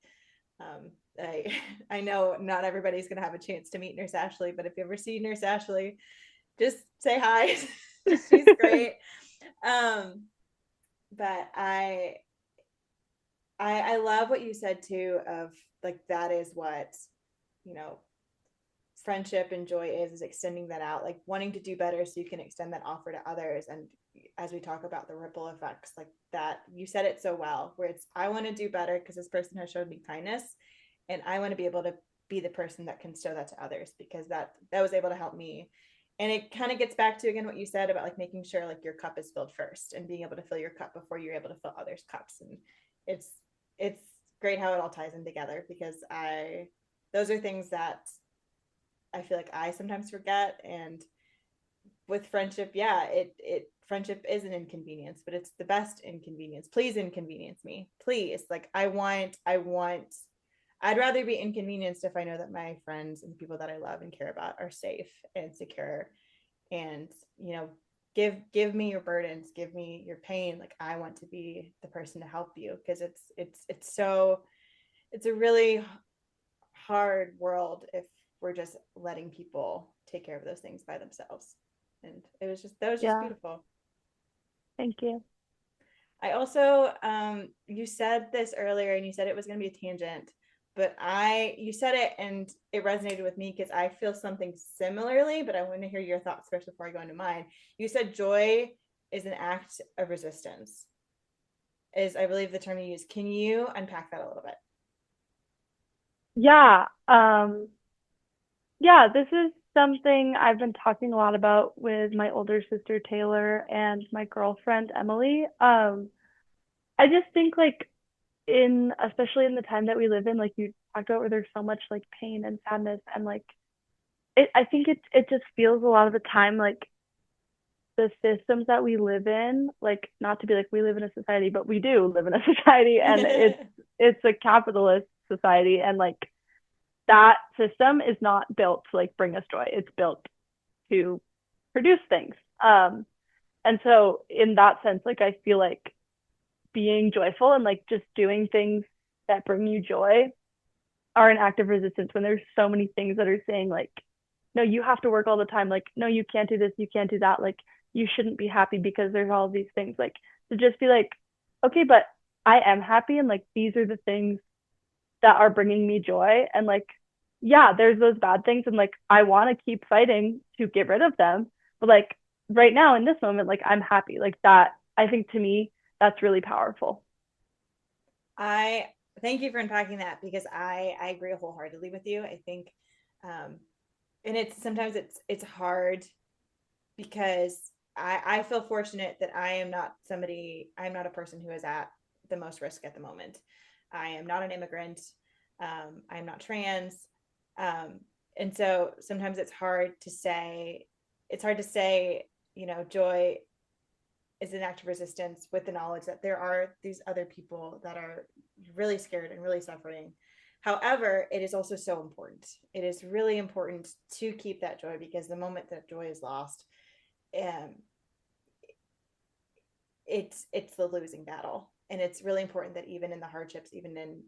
Speaker 1: I I know not everybody's gonna have a chance to meet Nurse Ashley, but if you ever see Nurse Ashley, just say hi. She's great. Um, but I love what you said too, of like that is what, you know, friendship and joy is extending that out, like wanting to do better so you can extend that offer to others. And as we talk about the ripple effects, like that, you said it so well, where it's I want to do better because this person has showed me kindness, and I want to be able to be the person that can show that to others, because that was able to help me. And it kind of gets back to again what you said about like making sure like your cup is filled first and being able to fill your cup before you're able to fill others' cups. And it's it's great how it all ties in together, because I those are things that I feel like I sometimes forget. And with friendship, yeah, it friendship is an inconvenience, but it's the best inconvenience. Please inconvenience me. Please. Like I'd rather be inconvenienced if I know that my friends and people that I love and care about are safe and secure. And, you know, give me your burdens, give me your pain. Like I want to be the person to help you, because it's a really hard world if we're just letting people take care of those things by themselves. And that was just
Speaker 2: Yeah.
Speaker 1: beautiful.
Speaker 2: Thank you.
Speaker 1: I also, you said this earlier and you said it was going to be a tangent, but you said it and it resonated with me because I feel something similarly, but I want to hear your thoughts first before I go into mine. You said joy is an act of resistance, is I believe the term you use. Can you unpack that a little bit?
Speaker 2: Yeah. Yeah, this is something I've been talking a lot about with my older sister Taylor and my girlfriend Emily. I just think like especially in the time that we live in, like you talked about where there's so much like pain and sadness and like I think it just feels a lot of the time like the systems that we live in, like not to be like we live in a society, but we do live in a society and it's a capitalist society and like that system is not built to like bring us joy. It's built to produce things. And so in that sense, like I feel like being joyful and like just doing things that bring you joy are an act of resistance when there's so many things that are saying like, no, you have to work all the time. Like, no, you can't do this, you can't do that. Like, you shouldn't be happy because there's all these things. Like, to just be like, okay, but I am happy and like these are the things that are bringing me joy. And like, yeah, there's those bad things and like I want to keep fighting to get rid of them. But like right now in this moment, like I'm happy. Like that, I think to me, that's really powerful.
Speaker 1: I thank you for unpacking that because I agree wholeheartedly with you. I think, and it's sometimes it's hard because I feel fortunate that I'm not a person who is at the most risk at the moment. I am not an immigrant. I'm not trans. Um, and so sometimes it's hard to say, joy is an act of resistance with the knowledge that there are these other people that are really scared and really suffering. However, it is also so important. It is really important to keep that joy because the moment that joy is lost, um, it's the losing battle, and it's really important that even in the hardships, even in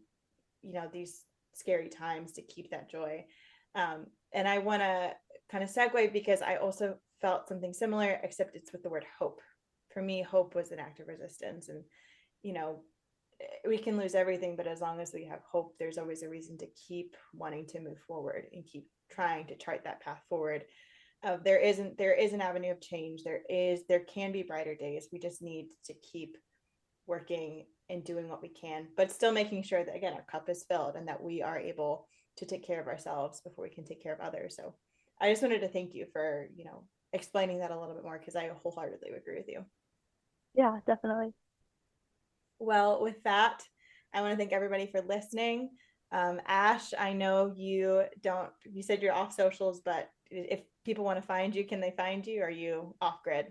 Speaker 1: these scary times, to keep that joy. And I want to kind of segue because I also felt something similar, except it's with the word hope. For me, hope was an act of resistance, and you know we can lose everything, but as long as we have hope, there's always a reason to keep wanting to move forward and keep trying to chart that path forward. There is an avenue of change. There can be brighter days. We just need to keep working and doing what we can, but still making sure that again our cup is filled and that we are able to take care of ourselves before we can take care of others. So I just wanted to thank you for explaining that a little bit more because I wholeheartedly agree with you.
Speaker 2: Yeah, definitely.
Speaker 1: Well, with that, I want to thank everybody for listening. Ash, I know you said you're off socials, but if people want to find you, can they find you? Or are you off grid?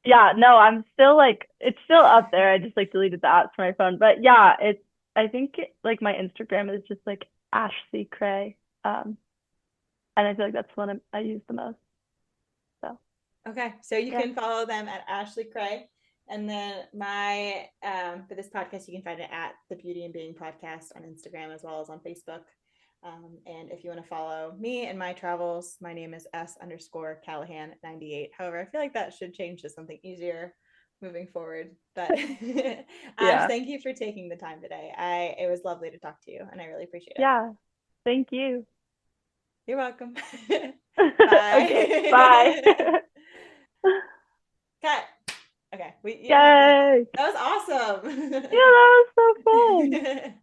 Speaker 2: Yeah, no, I'm still like it's still up there. I just like deleted the apps from my phone. But yeah, I think like my Instagram is just like Ashley Cray. And I feel like that's one I use the most. So
Speaker 1: Okay, so you
Speaker 2: yeah.
Speaker 1: can follow them at Ashley Cray. And then for this podcast, you can find it at the Beauty and Being podcast on Instagram as well as on Facebook. And if you want to follow me and my travels, my name is S_Callahan98. However, I feel like that should change to something easier moving forward. But Ash,
Speaker 2: Yeah.
Speaker 1: thank you for taking the time today. It was lovely to talk to you, and I really appreciate it.
Speaker 2: Yeah. Thank you.
Speaker 1: You're welcome.
Speaker 2: Okay. Bye.
Speaker 1: Bye. Cut. Okay. You don't have to.
Speaker 2: Yay.
Speaker 1: That was
Speaker 2: Yeah, that was so fun.
Speaker 1: awesome.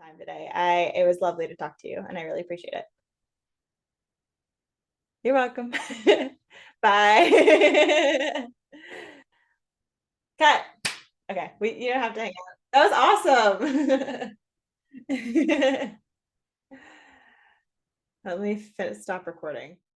Speaker 1: time today. It was lovely to talk to you, and I really appreciate it. You're welcome. Bye. Cut. Okay, you don't have to hang out. That was awesome. Let me stop recording.